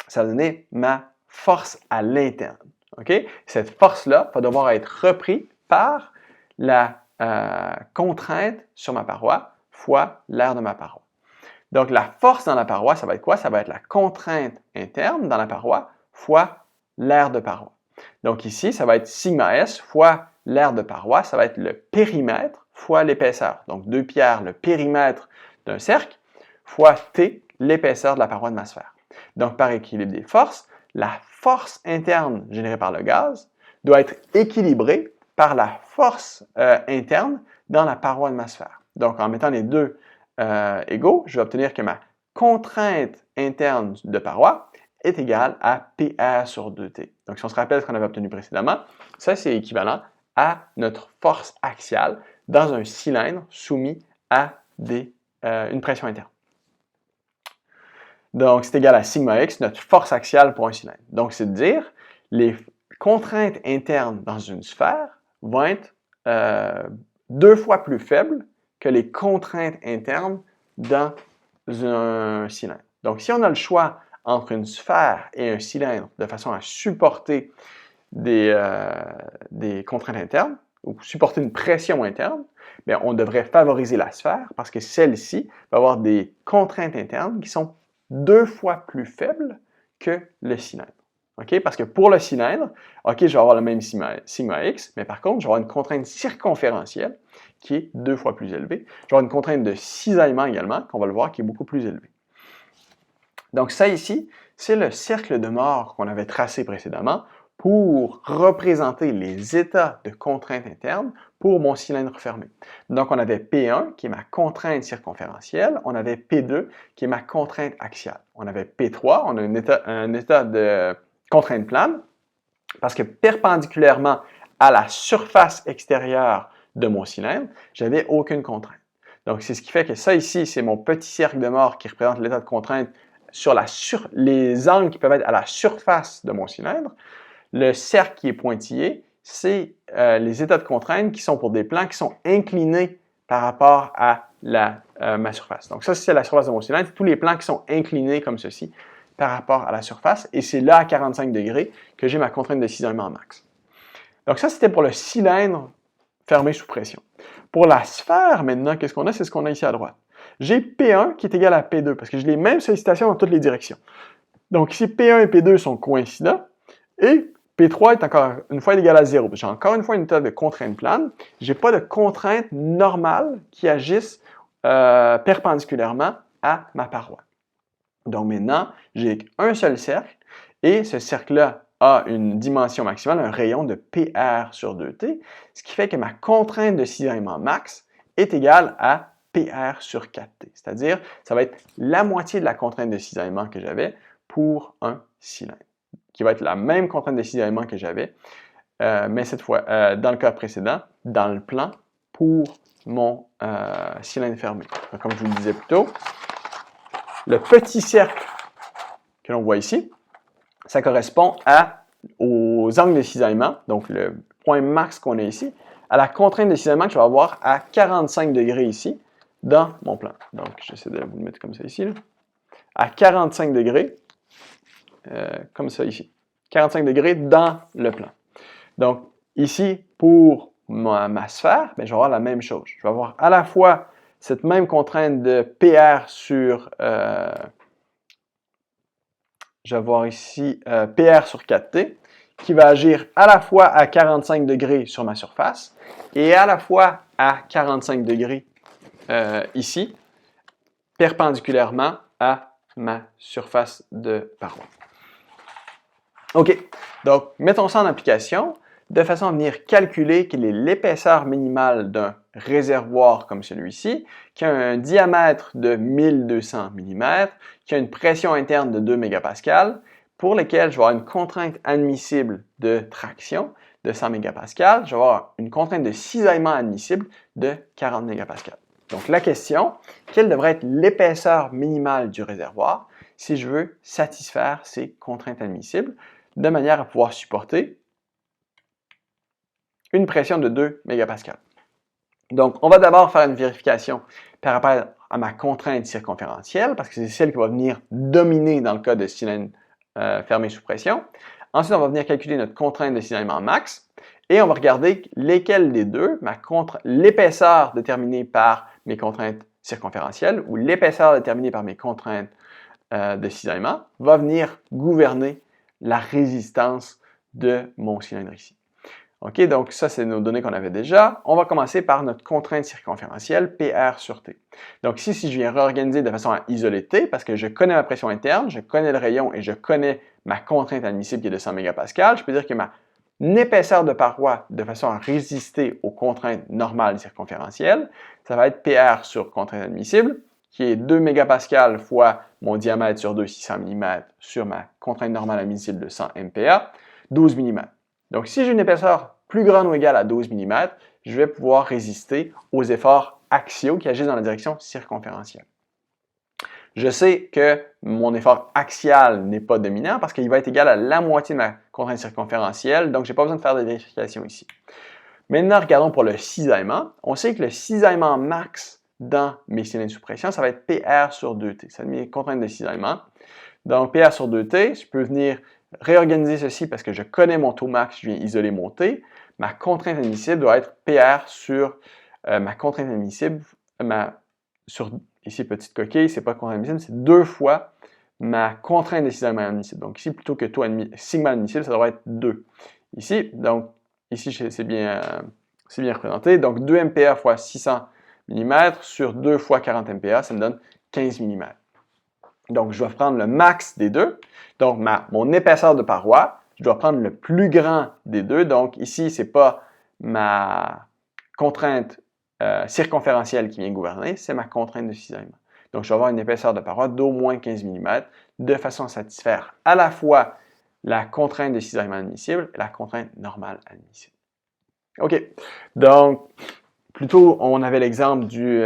ça va donner ma force à l'interne. Okay? Cette force-là va devoir être reprise par la contrainte sur ma paroi fois l'air de ma paroi. Donc, la force dans la paroi, ça va être quoi? Ça va être la contrainte interne dans la paroi fois l'air de paroi. Donc ici, ça va être sigma s fois l'air de paroi, ça va être le périmètre fois l'épaisseur. Donc 2 pi r, le périmètre d'un cercle, fois t, l'épaisseur de la paroi de ma sphère. Donc par équilibre des forces, la force interne générée par le gaz doit être équilibrée par la force interne dans la paroi de ma sphère. Donc, en mettant les deux égaux, je vais obtenir que ma contrainte interne de paroi est égale à PR sur 2T. Donc, si on se rappelle ce qu'on avait obtenu précédemment, ça, c'est équivalent à notre force axiale dans un cylindre soumis à une pression interne. Donc, c'est égal à sigma x, notre force axiale pour un cylindre. Donc, c'est de dire, les contraintes internes dans une sphère vont être 2 fois plus faibles que les contraintes internes dans un cylindre. Donc, si on a le choix entre une sphère et un cylindre de façon à supporter des contraintes internes ou supporter une pression interne, bien, on devrait favoriser la sphère parce que celle-ci va avoir des contraintes internes qui sont 2 fois plus faibles que le cylindre. Okay? Parce que pour le cylindre, OK, je vais avoir le même sigma x, mais par contre, je vais avoir une contrainte circonférentielle qui est 2 fois plus élevée. Je vais avoir une contrainte de cisaillement également, qu'on va le voir, qui est beaucoup plus élevée. Donc ça ici, c'est le cercle de Moore qu'on avait tracé précédemment pour représenter les états de contrainte interne pour mon cylindre fermé. Donc on avait P1 qui est ma contrainte circonférentielle, on avait P2 qui est ma contrainte axiale. On avait P3, on a un état de contrainte plane, parce que perpendiculairement à la surface extérieure de mon cylindre, j'avais aucune contrainte. Donc c'est ce qui fait que ça ici, c'est mon petit cercle de Moore qui représente l'état de contrainte sur les angles qui peuvent être à la surface de mon cylindre. Le cercle qui est pointillé, c'est les états de contrainte qui sont pour des plans qui sont inclinés par rapport à ma surface. Donc ça, c'est la surface de mon cylindre. Tous les plans qui sont inclinés comme ceci par rapport à la surface. Et c'est là, à 45 degrés, que j'ai ma contrainte de cisaillement max. Donc ça, c'était pour le cylindre fermé sous pression. Pour la sphère, maintenant, qu'est-ce qu'on a? C'est ce qu'on a ici à droite. J'ai P1 qui est égal à P2, parce que j'ai les mêmes sollicitations dans toutes les directions. Donc ici, P1 et P2 sont coïncidents, et P3 est encore une fois égal à 0. J'ai encore une fois une méthode de contrainte plane. Je n'ai pas de contrainte normale qui agissent perpendiculairement à ma paroi. Donc maintenant, j'ai un seul cercle, et ce cercle-là a une dimension maximale, un rayon de PR sur 2T, ce qui fait que ma contrainte de cisaillement max est égale à PR sur 4T. C'est-à-dire, ça va être la moitié de la contrainte de cisaillement que j'avais pour un cylindre, qui va être la même contrainte de cisaillement que j'avais, mais cette fois, dans le cas précédent, dans le plan, pour mon cylindre fermé. Donc, comme je vous le disais plus tôt, le petit cercle que l'on voit ici, ça correspond aux angles de cisaillement, donc le point max qu'on a ici, à la contrainte de cisaillement que je vais avoir à 45 degrés ici, dans mon plan. Donc, j'essaie de vous le mettre comme ça ici, là. À 45 degrés, comme ça ici. 45 degrés dans le plan. Donc, ici, pour ma sphère, bien, je vais avoir la même chose. Je vais avoir à la fois cette même contrainte de PR sur... je vais avoir ici PR sur 4T, qui va agir à la fois à 45 degrés sur ma surface et à la fois à 45 degrés ici, perpendiculairement à ma surface de paroi. OK, donc mettons ça en application de façon à venir calculer quelle est l'épaisseur minimale d'un réservoir comme celui-ci, qui a un diamètre de 1200 mm, qui a une pression interne de 2 mégapascales, pour lequel je vais avoir une contrainte admissible de traction de 100 mégapascales, je vais avoir une contrainte de cisaillement admissible de 40 mégapascales. Donc la question, quelle devrait être l'épaisseur minimale du réservoir si je veux satisfaire ces contraintes admissibles de manière à pouvoir supporter une pression de 2 mégapascales. Donc, on va d'abord faire une vérification par rapport à ma contrainte circonférentielle, parce que c'est celle qui va venir dominer dans le cas de cylindre fermé sous pression. Ensuite, on va venir calculer notre contrainte de cisaillement max, et on va regarder lesquelles des deux, l'épaisseur déterminée par mes contraintes circonférentielles ou l'épaisseur déterminée par mes contraintes de cisaillement, va venir gouverner la résistance de mon cylindre ici. OK, donc ça, c'est nos données qu'on avait déjà. On va commencer par notre contrainte circonférentielle, PR sur T. Donc ici, si je viens réorganiser de façon à isoler T, parce que je connais ma pression interne, je connais le rayon et je connais ma contrainte admissible qui est de 100 mégapascales, je peux dire que ma épaisseur de paroi, de façon à résister aux contraintes normales circonférentielles, ça va être PR sur contrainte admissible, qui est 2 mégapascales fois mon diamètre sur 2, 600 mm, sur ma contrainte normale admissible de 100 MPa, 12 mm. Donc, si j'ai une épaisseur plus grande ou égale à 12 mm, je vais pouvoir résister aux efforts axiaux qui agissent dans la direction circonférentielle. Je sais que mon effort axial n'est pas dominant parce qu'il va être égal à la moitié de ma contrainte circonférentielle, donc je n'ai pas besoin de faire de vérification ici. Maintenant, regardons pour le cisaillement. On sait que le cisaillement max dans mes cylindres sous pression, ça va être PR sur 2T. C'est mes contraintes de cisaillement. Donc, PR sur 2T, je peux venir réorganiser ceci parce que je connais mon taux max, je viens isoler mon T. Ma contrainte admissible doit être PR sur ma contrainte admissible, sur ici, petite coquille, c'est pas contrainte admissible, c'est 2 fois ma contrainte de cisaillement admissible. Donc ici, plutôt que taux sigma admissible, ça devrait être 2. Ici, donc, ici, c'est bien représenté. Donc 2 MPa fois 600 mm sur 2 fois 40 MPa, ça me donne 15 mm. Donc, je dois prendre le max des deux. Donc, mon épaisseur de paroi, je dois prendre le plus grand des deux. Donc, ici, ce n'est pas ma contrainte circonférentielle qui vient gouverner, c'est ma contrainte de cisaillement. Donc, je vais avoir une épaisseur de paroi d'au moins 15 mm de façon à satisfaire à la fois la contrainte de cisaillement admissible et la contrainte normale admissible. OK. Donc, plutôt, on avait l'exemple du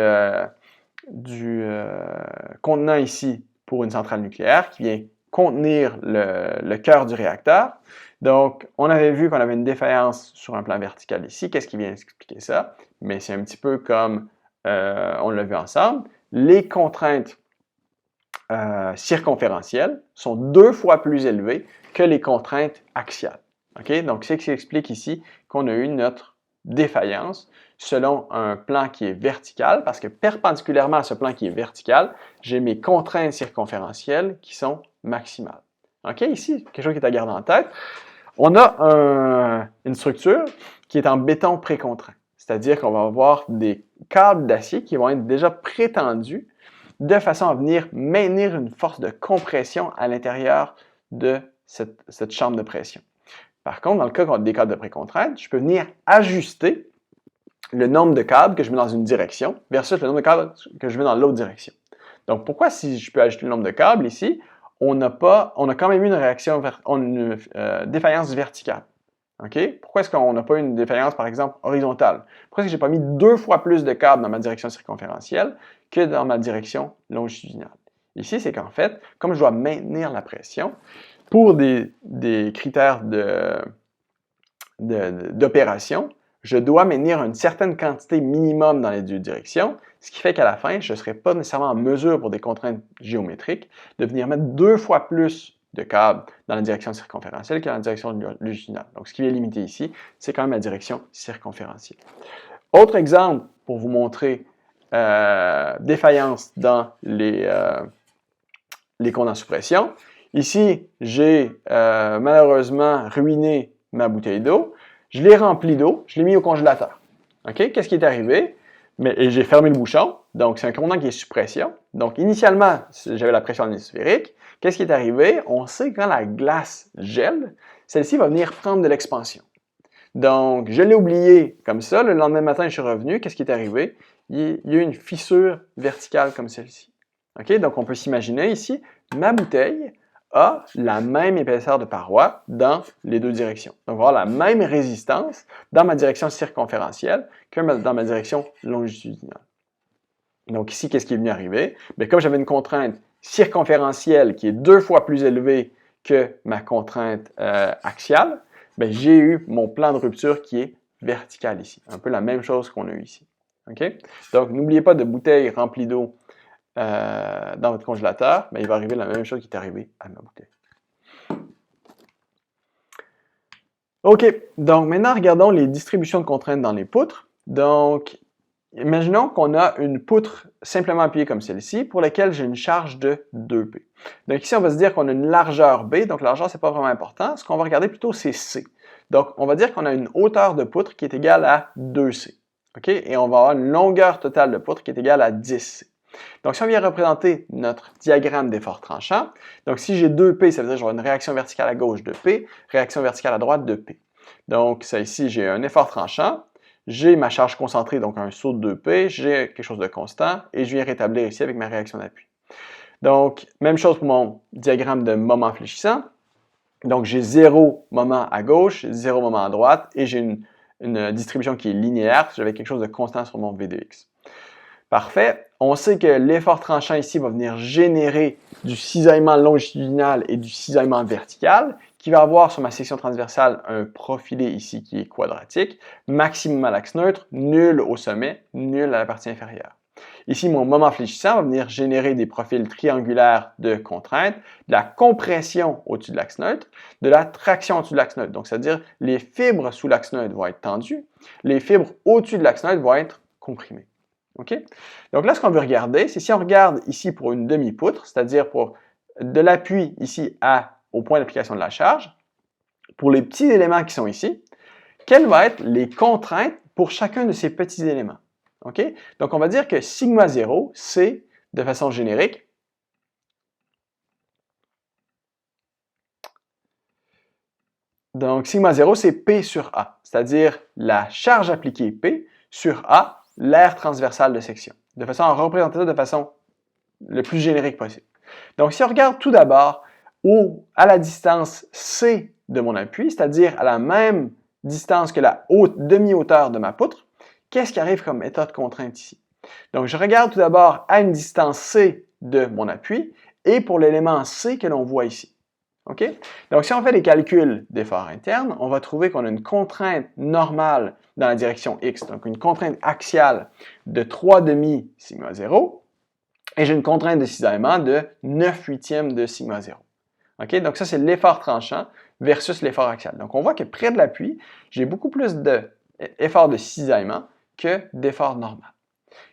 contenant ici pour une centrale nucléaire qui vient contenir le cœur du réacteur. Donc, on avait vu qu'on avait une défaillance sur un plan vertical ici. Qu'est-ce qui vient expliquer ça? Mais c'est un petit peu comme on l'a vu ensemble. Les contraintes circonférentielles sont 2 fois plus élevées que les contraintes axiales. Okay? Donc, c'est ce qui explique ici qu'on a eu notre défaillance selon un plan qui est vertical, parce que perpendiculairement à ce plan qui est vertical, j'ai mes contraintes circonférentielles qui sont maximales. OK? Ici, quelque chose qui est à garder en tête. On a une structure qui est en béton précontraint, c'est-à-dire qu'on va avoir des câbles d'acier qui vont être déjà prétendus de façon à venir maintenir une force de compression à l'intérieur de cette chambre de pression. Par contre, dans le cas des câbles de précontrainte, je peux venir ajuster le nombre de câbles que je mets dans une direction versus le nombre de câbles que je mets dans l'autre direction. Donc, pourquoi si je peux ajouter le nombre de câbles ici, on a quand même eu une défaillance verticale. OK? Pourquoi est-ce qu'on n'a pas une défaillance, par exemple, horizontale? Pourquoi est-ce que je n'ai pas mis 2 fois plus de câbles dans ma direction circonférentielle que dans ma direction longitudinale? Ici, c'est qu'en fait, comme je dois maintenir la pression, pour des critères d'opération, je dois maintenir une certaine quantité minimum dans les deux directions, ce qui fait qu'à la fin, je ne serai pas nécessairement en mesure, pour des contraintes géométriques, de venir mettre 2 fois plus de câbles dans la direction circonférentielle que dans la direction longitudinale. Donc, ce qui est limité ici, c'est quand même la direction circonférentielle. Autre exemple pour vous montrer défaillance dans les conduits en suppression. Ici, j'ai malheureusement ruiné ma bouteille d'eau. Je l'ai remplie d'eau, je l'ai mis au congélateur. OK? Qu'est-ce qui est arrivé? Et j'ai fermé le bouchon. Donc, c'est un contenant qui est sous pression. Donc, initialement, j'avais la pression atmosphérique. Qu'est-ce qui est arrivé? On sait que quand la glace gèle, celle-ci va venir prendre de l'expansion. Donc, je l'ai oublié comme ça. Le lendemain matin, je suis revenu. Qu'est-ce qui est arrivé? Il y a eu une fissure verticale comme celle-ci. OK? Donc, on peut s'imaginer ici, ma bouteille a la même épaisseur de paroi dans les deux directions. Donc, on va avoir la même résistance dans ma direction circonférentielle que dans ma direction longitudinale. Donc, ici, qu'est-ce qui est venu arriver? Bien, comme j'avais une contrainte circonférentielle qui est 2 fois plus élevée que ma contrainte axiale, bien, j'ai eu mon plan de rupture qui est vertical ici. Un peu la même chose qu'on a eu ici. OK? Donc, n'oubliez pas de bouteille remplie d'eau dans votre congélateur, mais il va arriver la même chose qui est arrivée à ma bouteille. OK, donc maintenant, regardons les distributions de contraintes dans les poutres. Donc, imaginons qu'on a une poutre simplement appuyée comme celle-ci, pour laquelle j'ai une charge de 2P. Donc ici, on va se dire qu'on a une largeur B, donc la largeur, ce n'est pas vraiment important. Ce qu'on va regarder plutôt, c'est C. Donc, on va dire qu'on a une hauteur de poutre qui est égale à 2C. OK? Et on va avoir une longueur totale de poutre qui est égale à 10C. Donc, si on vient représenter notre diagramme d'effort tranchant, donc si j'ai 2P, ça veut dire que j'aurai une réaction verticale à gauche de P, réaction verticale à droite de P. Donc, ça ici, j'ai un effort tranchant, j'ai ma charge concentrée, donc un saut de 2P, j'ai quelque chose de constant, et je viens rétablir ici avec ma réaction d'appui. Donc, même chose pour mon diagramme de moment fléchissant. Donc, j'ai 0 moment à gauche, 0 moment à droite, et j'ai une distribution qui est linéaire, j'avais quelque chose de constant sur mon V de X. Parfait. On sait que l'effort tranchant ici va venir générer du cisaillement longitudinal et du cisaillement vertical, qui va avoir sur ma section transversale un profilé ici qui est quadratique, maximum à l'axe neutre, nul au sommet, nul à la partie inférieure. Ici, mon moment fléchissant va venir générer des profils triangulaires de contrainte, de la compression au-dessus de l'axe neutre, de la traction au-dessus de l'axe neutre. Donc, c'est-à-dire les fibres sous l'axe neutre vont être tendues, les fibres au-dessus de l'axe neutre vont être comprimées. OK? Donc là, ce qu'on veut regarder, c'est si on regarde ici pour une demi-poutre, c'est-à-dire pour de l'appui ici au point d'application de la charge, pour les petits éléments qui sont ici, quelles vont être les contraintes pour chacun de ces petits éléments? OK? Donc, on va dire que sigma 0, c'est, de façon générique, donc sigma 0, c'est P sur A, c'est-à-dire la charge appliquée P sur A, l'aire transversale de section, de façon à représenter ça de façon le plus générique possible. Donc, si on regarde tout d'abord à la distance C de mon appui, c'est-à-dire à la même distance que la demi-hauteur de ma poutre, qu'est-ce qui arrive comme état de contrainte ici? Donc, je regarde tout d'abord à une distance C de mon appui et pour l'élément C que l'on voit ici. OK? Donc, si on fait les calculs d'effort interne, on va trouver qu'on a une contrainte normale dans la direction X, donc une contrainte axiale de 3,5 sigma 0, et j'ai une contrainte de cisaillement de 9/8 de sigma 0. OK? Donc, ça, c'est l'effort tranchant versus l'effort axial. Donc, on voit que près de l'appui, j'ai beaucoup plus d'efforts de cisaillement que d'effort normal.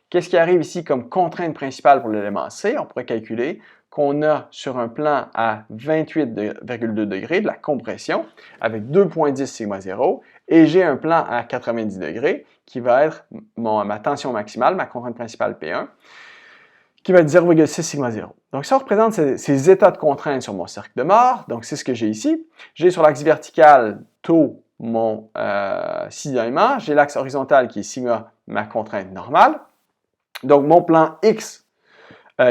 Qu'est-ce qui arrive ici comme contrainte principale pour l'élément C? On pourrait calculer qu'on a sur un plan à 28,2 degrés de la compression avec 2,10 sigma 0 et j'ai un plan à 90 degrés qui va être ma tension maximale, ma contrainte principale P1, qui va être 0,6 sigma 0. Donc ça représente ces états de contrainte sur mon cercle de Mohr. Donc c'est ce que j'ai ici. J'ai sur l'axe vertical tau mon cisaillement, j'ai l'axe horizontal qui est sigma, ma contrainte normale. Donc mon plan X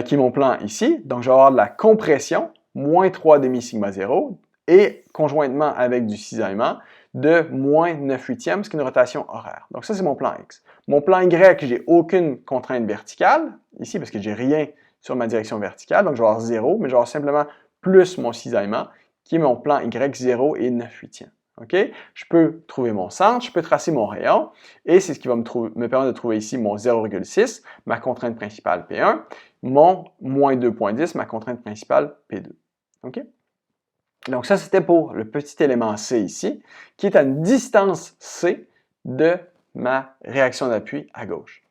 qui est mon plan ici. Donc, je vais avoir de la compression, moins 3,5 sigma 0, et conjointement avec du cisaillement, de moins 9/8, ce qui est une rotation horaire. Donc, ça, c'est mon plan X. Mon plan Y, j'ai aucune contrainte verticale, ici, parce que j'ai rien sur ma direction verticale, donc je vais avoir 0, mais je vais avoir simplement plus mon cisaillement, qui est mon plan Y, 0 et 9/8. OK? Je peux trouver mon centre, je peux tracer mon rayon, et c'est ce qui va me permettre de trouver ici mon 0,6, ma contrainte principale P1, mon moins 2,10, ma contrainte principale P2. OK? Donc ça, c'était pour le petit élément C ici, qui est à une distance C de ma réaction d'appui à gauche.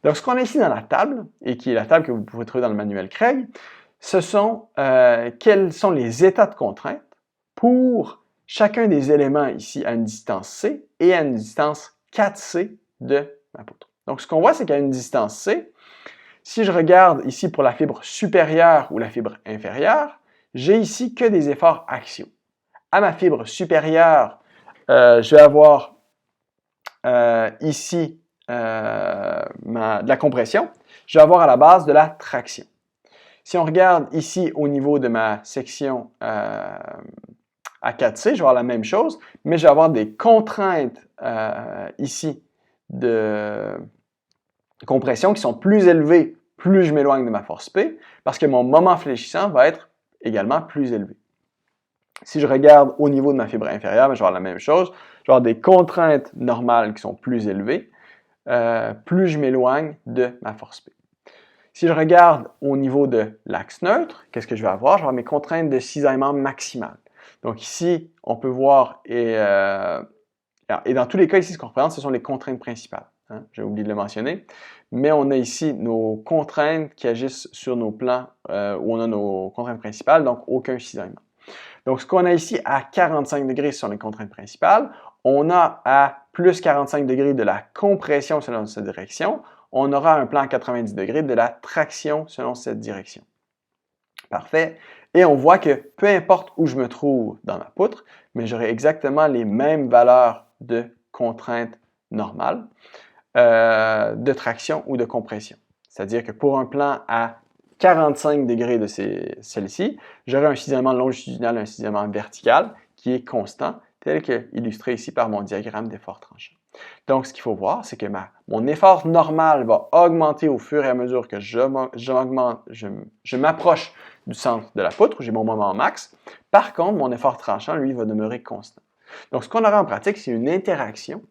Donc ce qu'on a ici dans la table, et qui est la table que vous pouvez trouver dans le manuel Craig, ce sont quels sont les états de contrainte pour chacun des éléments ici à une distance C et à une distance 4C de ma poutre. Donc, ce qu'on voit, c'est qu'à une distance C, si je regarde ici pour la fibre supérieure ou la fibre inférieure, j'ai ici que des efforts axiaux. À ma fibre supérieure, je vais avoir ici de la compression. Je vais avoir à la base de la traction. Si on regarde ici au niveau de ma section à 4C, je vais avoir la même chose, mais je vais avoir des contraintes ici de compression qui sont plus élevées plus je m'éloigne de ma force P, parce que mon moment fléchissant va être également plus élevé. Si je regarde au niveau de ma fibre inférieure, je vais avoir la même chose. Je vais avoir des contraintes normales qui sont plus élevées, plus je m'éloigne de ma force P. Si je regarde au niveau de l'axe neutre, qu'est-ce que je vais avoir? Je vais avoir mes contraintes de cisaillement maximales. Donc ici, on peut voir, et dans tous les cas ici, ce qu'on représente, ce sont les contraintes principales. Hein? J'ai oublié de le mentionner. Mais on a ici nos contraintes qui agissent sur nos plans où on a nos contraintes principales, donc aucun cisaillement. Donc ce qu'on a ici à 45 degrés sur les contraintes principales, on a à plus 45 degrés de la compression selon cette direction, on aura un plan à 90 degrés de la traction selon cette direction. Parfait. Et on voit que peu importe où je me trouve dans ma poutre, mais j'aurai exactement les mêmes valeurs de contraintes normales, de traction ou de compression. C'est-à-dire que pour un plan à 45 degrés de celle-ci, j'aurai un cisaillement longitudinal et un cisaillement vertical qui est constant, tel que illustré ici par mon diagramme d'effort tranchant. Donc, ce qu'il faut voir, c'est que mon effort normal va augmenter au fur et à mesure que je m'approche du centre de la poutre, où j'ai mon moment max. Par contre, mon effort tranchant, lui, va demeurer constant. Donc, ce qu'on aura en pratique, c'est une interaction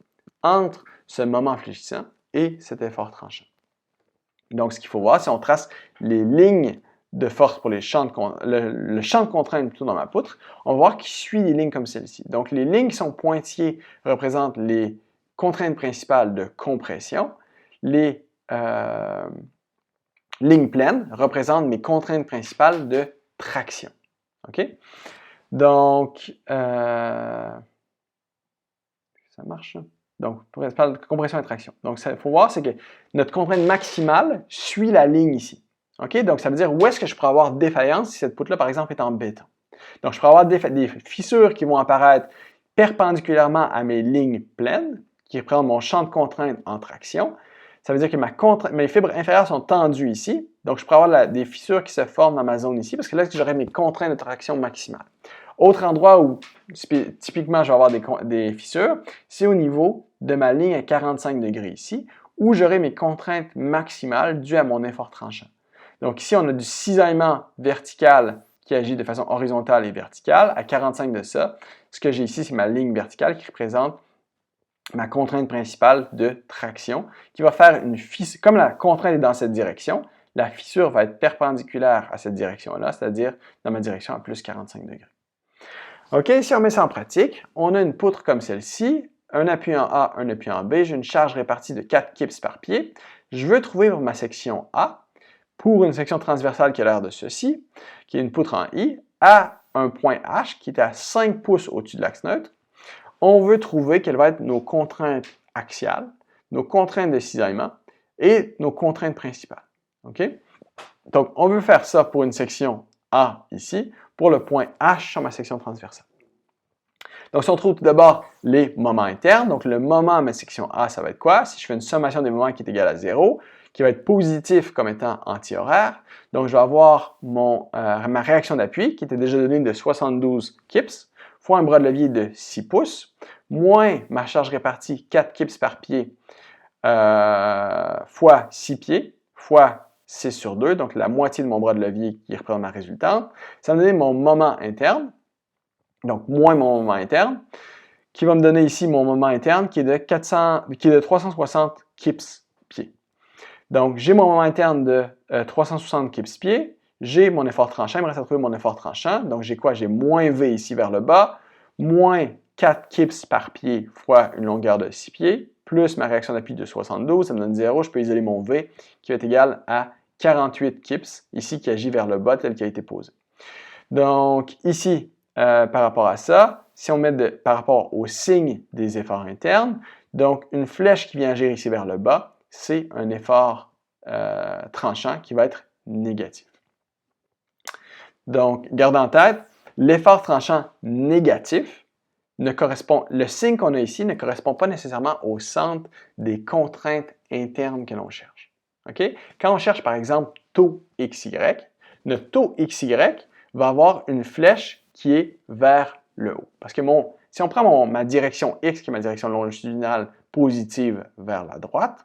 entre ce moment fléchissant et cet effort tranchant. Donc, ce qu'il faut voir, si on trace les lignes de force pour le champ de contrainte plutôt dans ma poutre, on va voir qu'il suit des lignes comme celle-ci. Donc, les lignes qui sont pointillées représentent les contraintes principales de compression. Les lignes pleines représentent mes contraintes principales de traction. OK? Donc, ça marche? Donc, principale de compression et traction. Donc, il faut voir, c'est que notre contrainte maximale suit la ligne ici. OK? Donc, ça veut dire où est-ce que je pourrais avoir défaillance si cette poutre-là, par exemple, est en béton. Donc, je pourrais avoir des fissures qui vont apparaître perpendiculairement à mes lignes pleines, qui représentent mon champ de contrainte en traction. Ça veut dire que mes fibres inférieures sont tendues ici. Donc, je pourrais avoir des fissures qui se forment dans ma zone ici, parce que là, j'aurai mes contraintes de traction maximale. Autre endroit où, typiquement, je vais avoir des fissures, c'est au niveau de ma ligne à 45 degrés ici, où j'aurai mes contraintes maximales dues à mon effort tranchant. Donc ici, on a du cisaillement vertical qui agit de façon horizontale et verticale. À 45 de ça, ce que j'ai ici, c'est ma ligne verticale qui représente ma contrainte principale de traction, qui va faire une fissure. Comme la contrainte est dans cette direction, la fissure va être perpendiculaire à cette direction-là, c'est-à-dire dans ma direction à plus 45 degrés. OK, si on met ça en pratique, on a une poutre comme celle-ci, un appui en A, un appui en B, j'ai une charge répartie de 4 kips par pied. Je veux trouver ma section A pour une section transversale qui a l'air de ceci, qui est une poutre en I, à un point H qui est à 5 pouces au-dessus de l'axe neutre. On veut trouver quelles vont être nos contraintes axiales, nos contraintes de cisaillement et nos contraintes principales. OK? Donc, on veut faire ça pour une section A ici, pour le point H sur ma section transversale. Donc, si on trouve tout d'abord les moments internes, donc le moment à ma section A, ça va être quoi? Si je fais une sommation des moments qui est égale à 0, qui va être positif comme étant anti-horaire, donc je vais avoir ma réaction d'appui qui était déjà donnée de 72 kips, fois un bras de levier de 6 pouces, moins ma charge répartie 4 kips par pied fois 6 pieds, fois 6 sur 2, donc la moitié de mon bras de levier qui représente ma résultante. Ça va me donner mon moment interne, donc moins mon moment interne, qui va me donner ici mon moment interne qui est de 360 kips pieds. Donc, j'ai mon moment interne de 360 kips pieds, j'ai mon effort tranchant, il me reste à trouver mon effort tranchant, donc j'ai quoi? J'ai moins V ici vers le bas, moins 4 kips par pied fois une longueur de 6 pieds, plus ma réaction d'appui de 72, ça me donne 0, je peux isoler mon V qui va être égal à 48 kips, ici qui agit vers le bas tel qu'il a été posé. Donc, ici, par rapport à ça, si on met par rapport au signe des efforts internes, donc une flèche qui vient agir ici vers le bas, c'est un effort tranchant qui va être négatif. Donc, gardez en tête, l'effort tranchant négatif le signe qu'on a ici ne correspond pas nécessairement au centre des contraintes internes que l'on cherche. Okay? Quand on cherche par exemple taux XY, notre taux XY va avoir une flèche qui est vers le haut. Parce que si on prend ma direction X, qui est ma direction longitudinale positive vers la droite,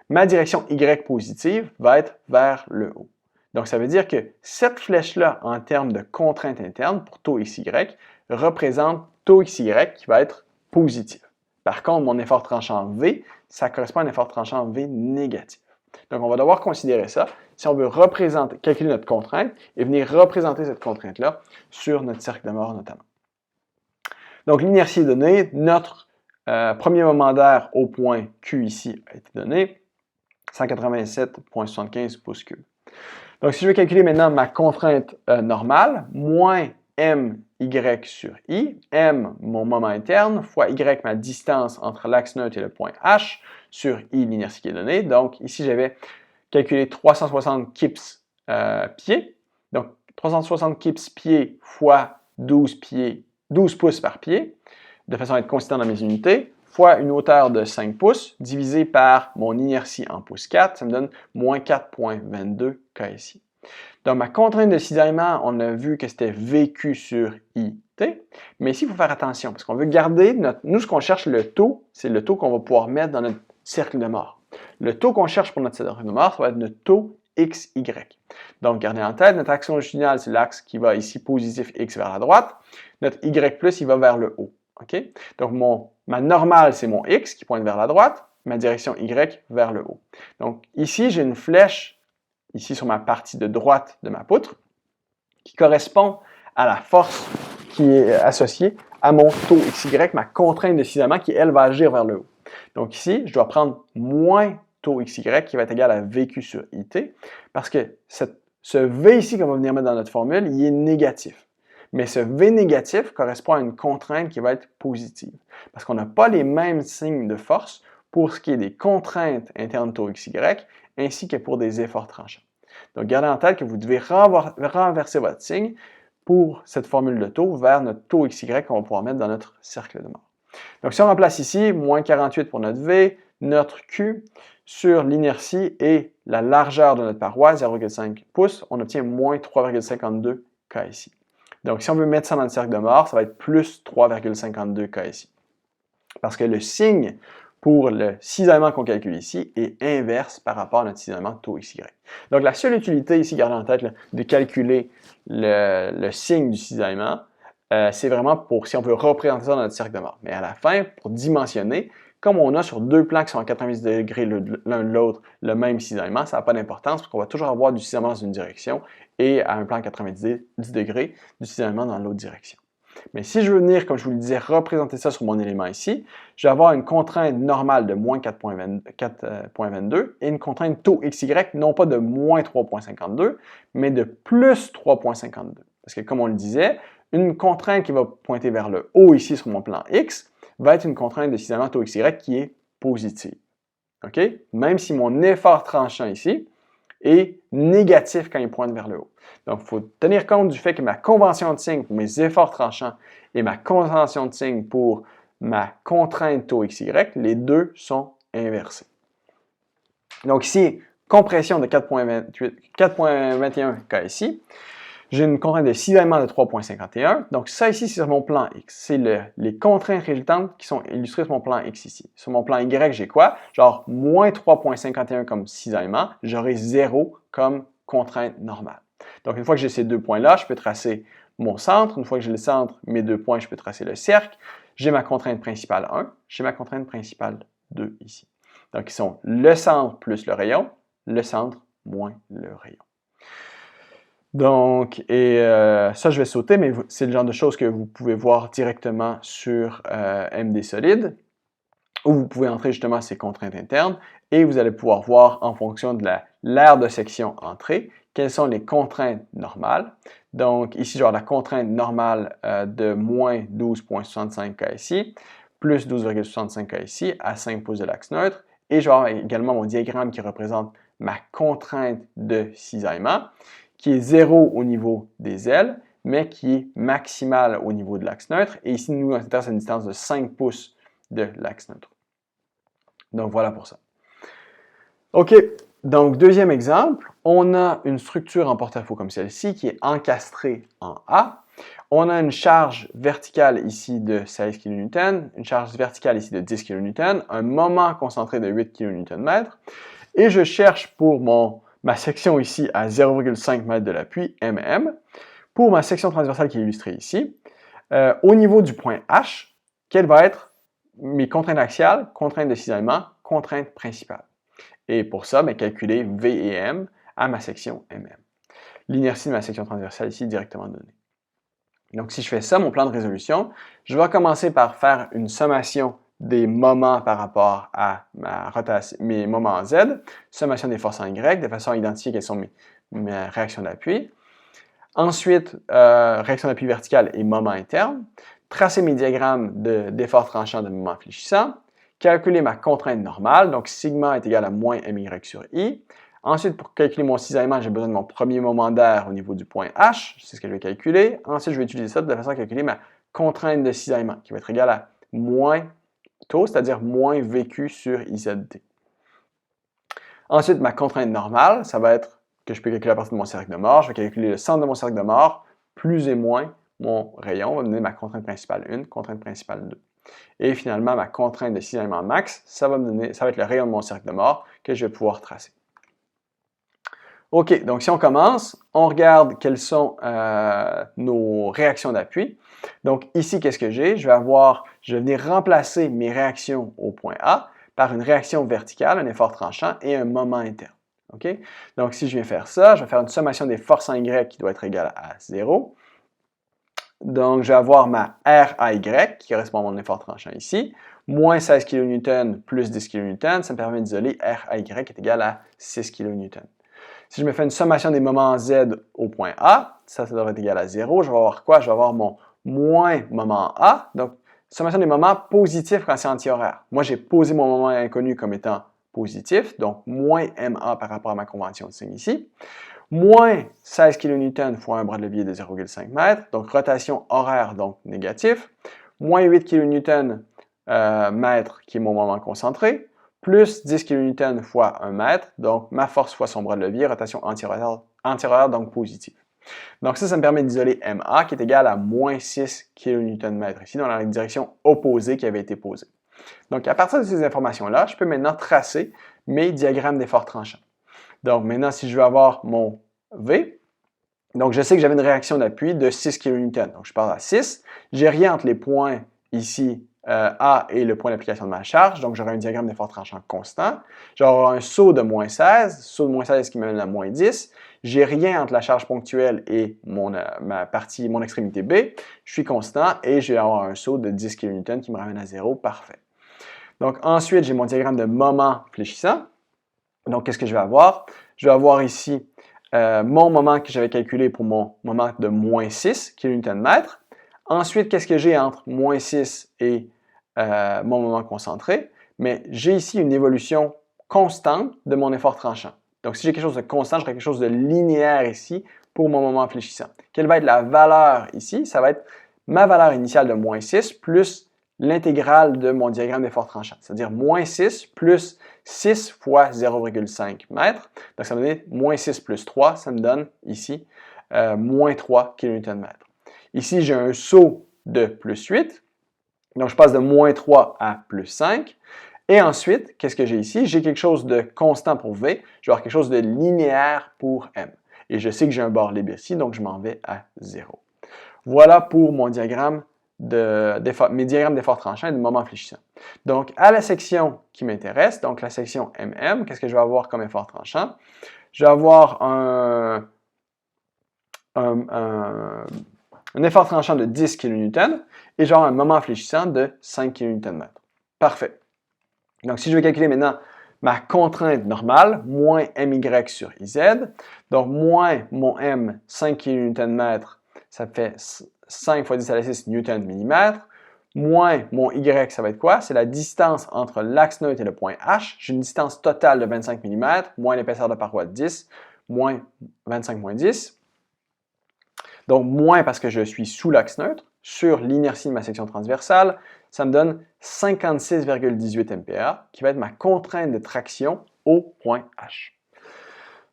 ma direction Y positive va être vers le haut. Donc, ça veut dire que cette flèche-là, en termes de contrainte interne pour taux XY, représente taux XY qui va être positif. Par contre, mon effort tranchant V, ça correspond à un effort tranchant V négatif. Donc, on va devoir considérer ça si on veut calculer notre contrainte et venir représenter cette contrainte-là sur notre cercle de mort notamment. Donc, l'inertie est donnée. Notre premier moment d'air au point Q ici a été donné, 187,75 pouces cubes. Donc, si je veux calculer maintenant ma contrainte normale, moins MY sur I, M, mon moment interne, fois Y, ma distance entre l'axe neutre et le point H, sur I, l'inertie qui est donnée. Donc, ici, j'avais calculé 360 kips pieds. Donc, 360 kips pieds fois 12 pouces par pied, de façon à être consistant dans mes unités, fois une hauteur de 5 pouces, divisé par mon inertie en pouces 4, ça me donne moins 4,22 KSI. Dans ma contrainte de cisaillement, on a vu que c'était VQ sur IT, mais ici, il faut faire attention, parce qu'on veut garder nous, ce qu'on cherche, le taux, c'est le taux qu'on va pouvoir mettre dans notre cercle de mort. Le taux qu'on cherche pour notre cercle de mort, ça va être notre taux XY. Donc, gardez en tête, notre axe longitudinal, c'est l'axe qui va ici positif X vers la droite. Notre Y+, il va vers le haut. Okay? Donc, ma normale, c'est mon X qui pointe vers la droite, ma direction Y vers le haut. Donc, ici, j'ai une flèche, ici sur ma partie de droite de ma poutre, qui correspond à la force qui est associée à mon taux XY, ma contrainte de cisaillement qui, elle, va agir vers le haut. Donc ici, je dois prendre moins taux XY qui va être égal à VQ sur IT, parce que ce V ici qu'on va venir mettre dans notre formule, il est négatif. Mais ce V négatif correspond à une contrainte qui va être positive, parce qu'on n'a pas les mêmes signes de force pour ce qui est des contraintes internes taux XY, ainsi que pour des efforts tranchants. Donc, gardez en tête que vous devez renverser votre signe pour cette formule de taux vers notre taux XY qu'on va pouvoir mettre dans notre cercle de mort. Donc, si on remplace ici, moins 48 pour notre V, notre Q, sur l'inertie et la largeur de notre paroi, 0,5 pouces, on obtient moins 3,52 KSI. Donc, si on veut mettre ça dans le cercle de mort, ça va être plus 3,52 KSI. Parce que le signe pour le cisaillement qu'on calcule ici est inverse par rapport à notre cisaillement taux XY. Donc, la seule utilité ici, gardez en tête, là, de calculer le signe du cisaillement, c'est vraiment pour si on veut représenter ça dans notre cercle de mort. Mais à la fin, pour dimensionner, comme on a sur deux plans qui sont à 90 degrés l'un de l'autre le même cisaillement, ça n'a pas d'importance parce qu'on va toujours avoir du cisaillement dans une direction et à un plan à 90 degrés, du cisaillement dans l'autre direction. Mais si je veux venir, comme je vous le disais, représenter ça sur mon élément ici, je vais avoir une contrainte normale de moins 4.22 et une contrainte taux XY, non pas de moins 3.52, mais de plus 3.52. Parce que comme on le disait, une contrainte qui va pointer vers le haut ici sur mon plan X va être une contrainte de cisaillement taux XY qui est positive. OK? Même si mon effort tranchant ici est négatif quand il pointe vers le haut. Donc, il faut tenir compte du fait que ma convention de signe pour mes efforts tranchants et ma convention de signe pour ma contrainte taux XY, les deux sont inversés. Donc ici, compression de 4.21 cas ici. J'ai une contrainte de cisaillement de 3.51. Donc ça ici, c'est sur mon plan X. C'est les contraintes résultantes qui sont illustrées sur mon plan X ici. Sur mon plan Y, j'ai quoi? Genre moins 3.51 comme cisaillement, j'aurai 0 comme contrainte normale. Donc une fois que j'ai ces deux points-là, je peux tracer mon centre. Une fois que j'ai le centre, mes deux points, je peux tracer le cercle. J'ai ma contrainte principale 1, j'ai ma contrainte principale 2 ici. Donc ils sont le centre plus le rayon, le centre moins le rayon. Donc, ça, je vais sauter, mais c'est le genre de choses que vous pouvez voir directement sur MD Solid, où vous pouvez entrer justement ces contraintes internes et vous allez pouvoir voir en fonction de l'aire de section entrée, quelles sont les contraintes normales. Donc, ici, je vais avoir la contrainte normale de moins 12.65 K ici, plus 12,65 K ici, à 5 pouces de l'axe neutre. Et je vais avoir également mon diagramme qui représente ma contrainte de cisaillement, qui est 0 au niveau des ailes, mais qui est maximale au niveau de l'axe neutre. Et ici, nous, on s'intéresse à une distance de 5 pouces de l'axe neutre. Donc, voilà pour ça. OK, donc deuxième exemple, on a une structure en porte-à-faux comme celle-ci qui est encastrée en A. On a une charge verticale ici de 16 kN, une charge verticale ici de 10 kN, un moment concentré de 8 kN/m, et je cherche pour ma section ici à 0,5 m de l'appui, mm, pour ma section transversale qui est illustrée ici, au niveau du point H, quelles vont être mes contraintes axiales, contraintes de cisaillement, contraintes principales. Et pour ça, calculer V et M à ma section mm. L'inertie de ma section transversale ici est directement donnée. Donc, si je fais ça, mon plan de résolution, je vais commencer par faire une sommation des moments par rapport à mes moments Z, sommation des forces en Y, de façon à identifier quelles sont mes réactions d'appui. Ensuite, réaction d'appui verticale et moment interne. Tracer mes diagrammes d'effort tranchant de moment fléchissant. Calculer ma contrainte normale, donc sigma est égal à moins my sur i. Ensuite, pour calculer mon cisaillement, j'ai besoin de mon premier moment d'air au niveau du point H, c'est ce que je vais calculer. Ensuite, je vais utiliser ça de façon à calculer ma contrainte de cisaillement, qui va être égale à moins taux, c'est-à-dire moins VQ sur IZT. Ensuite, ma contrainte normale, ça va être que je peux calculer à partir de mon cercle de mort. Je vais calculer le centre de mon cercle de mort, plus et moins mon rayon, va me donner ma contrainte principale 1, contrainte principale 2. Et finalement, ma contrainte de cisaillement max, ça va être le rayon de mon cercle de mort que je vais pouvoir tracer. OK, donc si on commence, on regarde quelles sont nos réactions d'appui. Donc ici, qu'est-ce que j'ai? Je vais venir remplacer mes réactions au point A par une réaction verticale, un effort tranchant et un moment interne. OK? Donc si je viens faire ça, je vais faire une sommation des forces en Y qui doit être égale à 0. Donc je vais avoir ma RAY qui correspond à mon effort tranchant ici, moins 16 kN plus 10 kN, ça me permet d'isoler RAY qui est égal à 6 kN. Si je me fais une sommation des moments Z au point A, ça devrait être égal à 0. Je vais avoir quoi? Je vais avoir mon moins moment A. Donc, sommation des moments positifs quand c'est anti-horaire. Moi, j'ai posé mon moment inconnu comme étant positif, donc moins MA par rapport à ma convention de signe ici. Moins 16 kN fois un bras de levier de 0,5 m, donc rotation horaire, donc négatif. Moins 8 kN mètre, qui est mon moment concentré, plus 10 kN fois 1 mètre, donc ma force fois son bras de levier, rotation anti-horaire, donc positive. Donc ça me permet d'isoler MA qui est égal à moins 6 kN/m ici, dans la direction opposée qui avait été posée. Donc à partir de ces informations-là, je peux maintenant tracer mes diagrammes d'effort tranchant. Donc maintenant, si je veux avoir mon V, donc je sais que j'avais une réaction d'appui de 6 kN. Donc je pars à 6, j'ai rien entre les points ici A et le point d'application de ma charge, donc j'aurai un diagramme d'effort tranchant constant. J'aurai un saut de moins 16 qui m'amène à moins 10. j'ai rien entre la charge ponctuelle et mon extrémité B. Je suis constant et je vais avoir un saut de 10 kN qui me ramène à 0. Parfait. Donc ensuite, j'ai mon diagramme de moment fléchissant. Donc, qu'est-ce que je vais avoir? Je vais avoir ici mon moment que j'avais calculé pour mon moment de moins 6 kN. Ensuite, qu'est-ce que j'ai entre moins 6 et mon moment concentré? Mais j'ai ici une évolution constante de mon effort tranchant. Donc, si j'ai quelque chose de constant, j'aurai quelque chose de linéaire ici pour mon moment fléchissant. Quelle va être la valeur ici? Ça va être ma valeur initiale de moins 6 plus l'intégrale de mon diagramme d'effort tranchant, c'est-à-dire moins 6 plus 6 fois 0,5 mètres. Donc, ça me donne moins 6 plus 3, ça me donne ici moins 3 kN. Ici, j'ai un saut de plus 8. Donc, je passe de moins 3 à plus 5. Et ensuite, qu'est-ce que j'ai ici? J'ai quelque chose de constant pour V. Je vais avoir quelque chose de linéaire pour M. Et je sais que j'ai un bord libre ici, donc je m'en vais à 0. Voilà pour mon diagramme mes diagrammes d'effort tranchant et de moment fléchissant. Donc, à la section qui m'intéresse, donc la section MM, qu'est-ce que je vais avoir comme effort tranchant? Je vais avoir un effort tranchant de 10 kN et genre un moment fléchissant de 5 kN. Parfait. Donc, si je vais calculer maintenant ma contrainte normale, moins MY sur IZ, donc moins mon M, 5 kN, ça fait 5 fois 10 à la 6 Nm, moins mon Y, ça va être quoi? C'est la distance entre l'axe neutre et le point H. J'ai une distance totale de 25 mm, moins l'épaisseur de paroi de 10, moins 25 moins 10. Donc, moins parce que je suis sous l'axe neutre, sur l'inertie de ma section transversale, ça me donne 56,18 MPa, qui va être ma contrainte de traction au point H.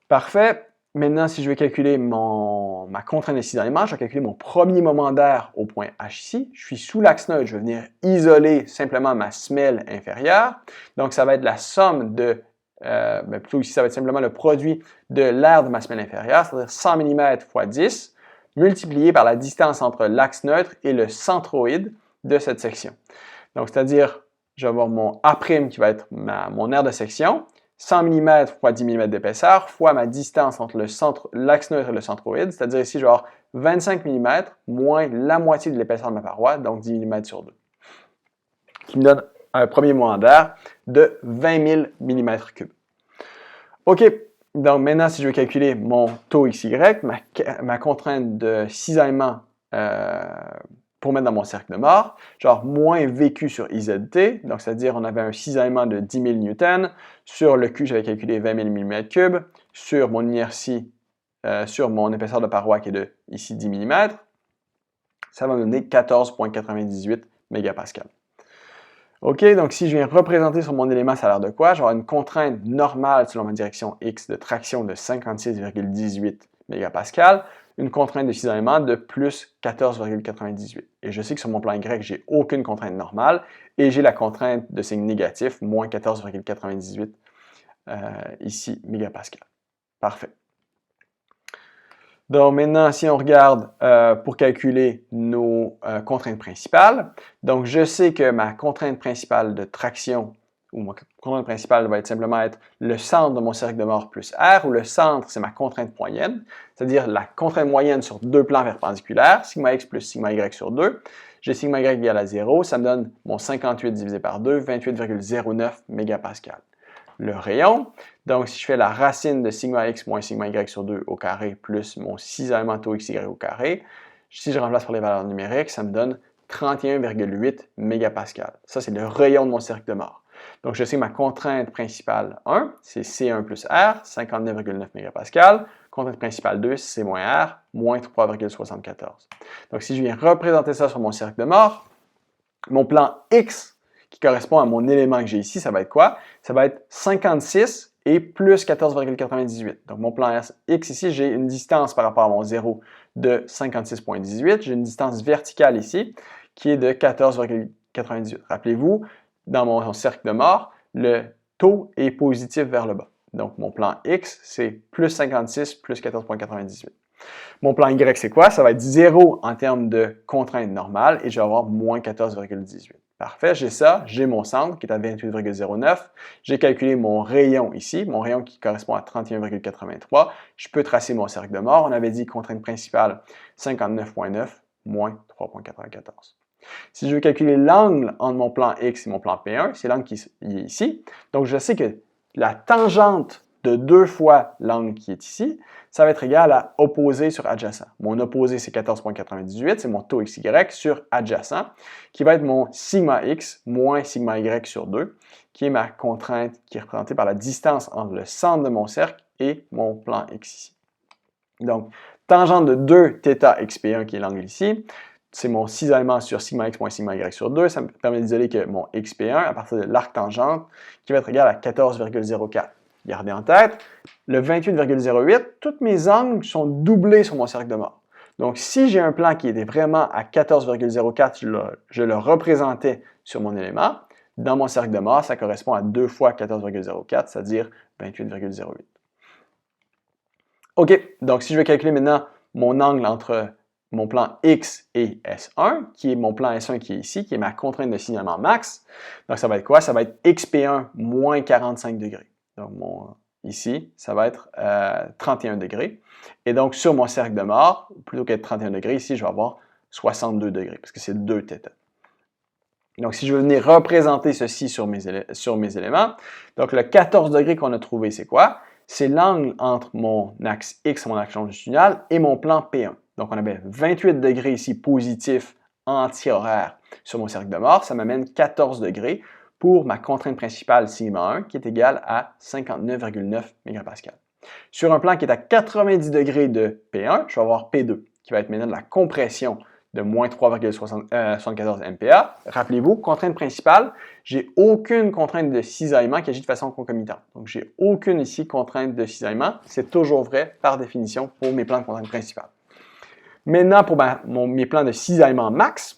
Parfait. Maintenant, si je vais calculer ma contrainte de cisaillement, je vais calculer mon premier moment d'air au point H ici. Je suis sous l'axe neutre, je vais venir isoler simplement ma semelle inférieure. Donc, ça va être la somme de, plutôt ici, ça va être simplement le produit de l'air de ma semelle inférieure, c'est-à-dire 100 mm fois 10, multiplié par la distance entre l'axe neutre et le centroïde de cette section. Donc, c'est-à-dire, je vais avoir mon A' qui va être mon aire de section, 100 mm fois 10 mm d'épaisseur, fois ma distance entre l'axe neutre et le centroïde, c'est-à-dire ici, je vais avoir 25 mm moins la moitié de l'épaisseur de ma paroi, donc 10 mm sur 2, qui me donne un premier moment d'air de 20 000 mm3. OK, donc maintenant, si je veux calculer mon taux XY, ma contrainte de cisaillement pour mettre dans mon cercle de mort, genre moins VQ sur IZT, donc c'est-à-dire on avait un cisaillement de 10 000 newtons, sur le Q j'avais calculé 20 000 mm3, sur mon inertie, sur mon épaisseur de paroi qui est de ici 10 mm, ça va me donner 14,98 mégapascal. OK, donc si je viens représenter sur mon élément, ça a l'air de quoi? J'aurai une contrainte normale selon ma direction X de traction de 56,18 mégapascal, une contrainte de cisaillement de plus 14,98. Et je sais que sur mon plan Y, j'ai aucune contrainte normale et j'ai la contrainte de signe négatif, moins 14,98 ici, mégapascal. Parfait. Donc maintenant, si on regarde pour calculer nos contraintes principales, donc je sais que ma contrainte principale de traction, ou ma contrainte principale va être simplement être le centre de mon cercle de mort plus R, où le centre, c'est ma contrainte moyenne, c'est-à-dire la contrainte moyenne sur deux plans perpendiculaires, sigma x plus sigma y sur 2. J'ai sigma y égal à 0, ça me donne mon 58 divisé par 2, 28,09 mégapascal. Le rayon, donc si je fais la racine de sigma x moins sigma y sur 2 au carré plus mon cisaillement taux xy au carré, si je remplace par les valeurs numériques, ça me donne 31,8 mégapascal. Ça, c'est le rayon de mon cercle de mort. Donc, je sais que ma contrainte principale 1, c'est C1 plus R, 59,9 mégapascal. Contrainte principale 2, C moins R, moins 3,74. Donc, si je viens représenter ça sur mon cercle de mort, mon plan X, qui correspond à mon élément que j'ai ici, ça va être quoi? Ça va être 56 et plus 14,98. Donc, mon plan X ici, j'ai une distance par rapport à mon 0 de 56,18. J'ai une distance verticale ici qui est de 14,98. Rappelez-vous, dans mon cercle de mort, le taux est positif vers le bas. Donc, mon plan X, c'est plus 56 plus 14,98. Mon plan Y, c'est quoi? Ça va être 0 en termes de contrainte normale et je vais avoir moins 14,18. Parfait, j'ai ça, j'ai mon centre qui est à 28,09. J'ai calculé mon rayon ici, mon rayon qui correspond à 31,83. Je peux tracer mon cercle de mort. On avait dit contrainte principale 59,9 moins 3,94. Si je veux calculer l'angle entre mon plan X et mon plan P1, c'est l'angle qui est ici. Donc, je sais que la tangente de 2 fois l'angle qui est ici, ça va être égal à opposé sur adjacent. Mon opposé, c'est 14,98, c'est mon taux XY sur adjacent, qui va être mon sigma X moins sigma Y sur 2, qui est ma contrainte qui est représentée par la distance entre le centre de mon cercle et mon plan X ici. Donc, tangente de 2 θ xp1 qui est l'angle ici, c'est mon cisaillement sur sigma x moins sigma y sur 2. Ça me permet d'isoler que mon xp1 à partir de l'arc tangente qui va être égal à 14,04. Gardez en tête, le 28,08, tous mes angles sont doublés sur mon cercle de mort. Donc, si j'ai un plan qui était vraiment à 14,04, je le représentais sur mon élément, dans mon cercle de mort, ça correspond à 2 fois 14,04, c'est-à-dire 28,08. OK, donc si je vais calculer maintenant mon angle entre mon plan X et S1, qui est mon plan S1 qui est ici, qui est ma contrainte de signalement max, donc ça va être quoi? Ça va être XP1 moins 45 degrés. Donc ici, ça va être 31 degrés. Et donc sur mon cercle de mort, plutôt qu'être 31 degrés, ici je vais avoir 62 degrés, parce que c'est 2 θ. Donc, si je veux venir représenter ceci sur mes éléments, donc le 14 degrés qu'on a trouvé, c'est quoi? C'est l'angle entre mon axe X, mon axe longitudinal, et mon plan P1. Donc, on avait 28 degrés ici positif anti-horaire sur mon cercle de mort. Ça m'amène 14 degrés pour ma contrainte principale sigma 1 qui est égale à 59,9 MPa. Sur un plan qui est à 90 degrés de P1, je vais avoir P2 qui va être maintenant de la compression de moins 3,74 MPa. Rappelez-vous, contrainte principale, j'ai aucune contrainte de cisaillement qui agit de façon concomitante. Donc, j'ai aucune ici contrainte de cisaillement. C'est toujours vrai par définition pour mes plans de contrainte principale. Maintenant, pour mes plans de cisaillement max,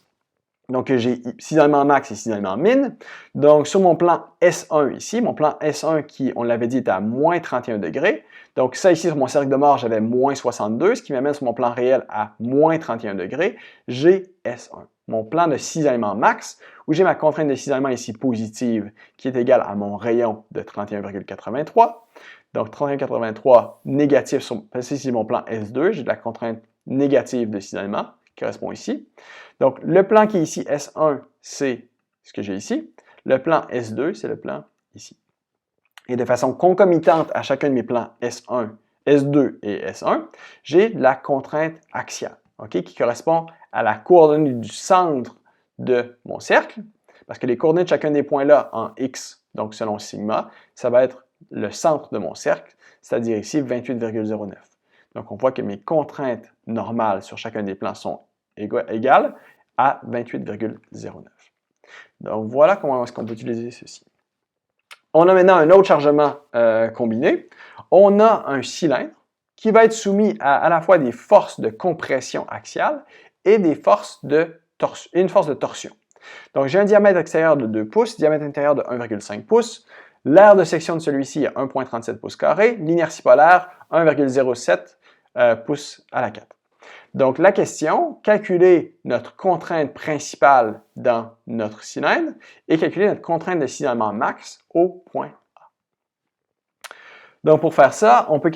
donc j'ai cisaillement max et cisaillement min. Donc, sur mon plan S1 ici, mon plan S1 qui, on l'avait dit, était à moins 31 degrés. Donc, ça ici, sur mon cercle de mort, j'avais moins 62, ce qui m'amène sur mon plan réel à moins 31 degrés. J'ai S1, mon plan de cisaillement max, où j'ai ma contrainte de cisaillement ici positive, qui est égale à mon rayon de 31,83. Donc, 31,83 négatif, c'est ici mon plan S2, j'ai de la contrainte négative de cisaillement, qui correspond ici. Donc, le plan qui est ici, S1, c'est ce que j'ai ici. Le plan S2, c'est le plan ici. Et de façon concomitante à chacun de mes plans S1, S2 et S1, j'ai la contrainte axiale, okay, qui correspond à la coordonnée du centre de mon cercle, parce que les coordonnées de chacun des points là en X, donc selon sigma, ça va être le centre de mon cercle, c'est-à-dire ici 28,09. Donc, on voit que mes contraintes normales sur chacun des plans sont égales à 28,09. Donc, voilà comment est-ce qu'on peut utiliser ceci. On a maintenant un autre chargement combiné. On a un cylindre qui va être soumis à la fois des forces de compression axiale et une force de torsion. Donc, j'ai un diamètre extérieur de 2 pouces, diamètre intérieur de 1,5 pouces. L'aire de section de celui-ci est 1,37 pouces carrés. L'inertie polaire, 1,07 pouces à la 4. Donc, la question, calculer notre contrainte principale dans notre cylindre et calculer notre contrainte de cisaillement max au point A. Donc, pour faire ça, on peut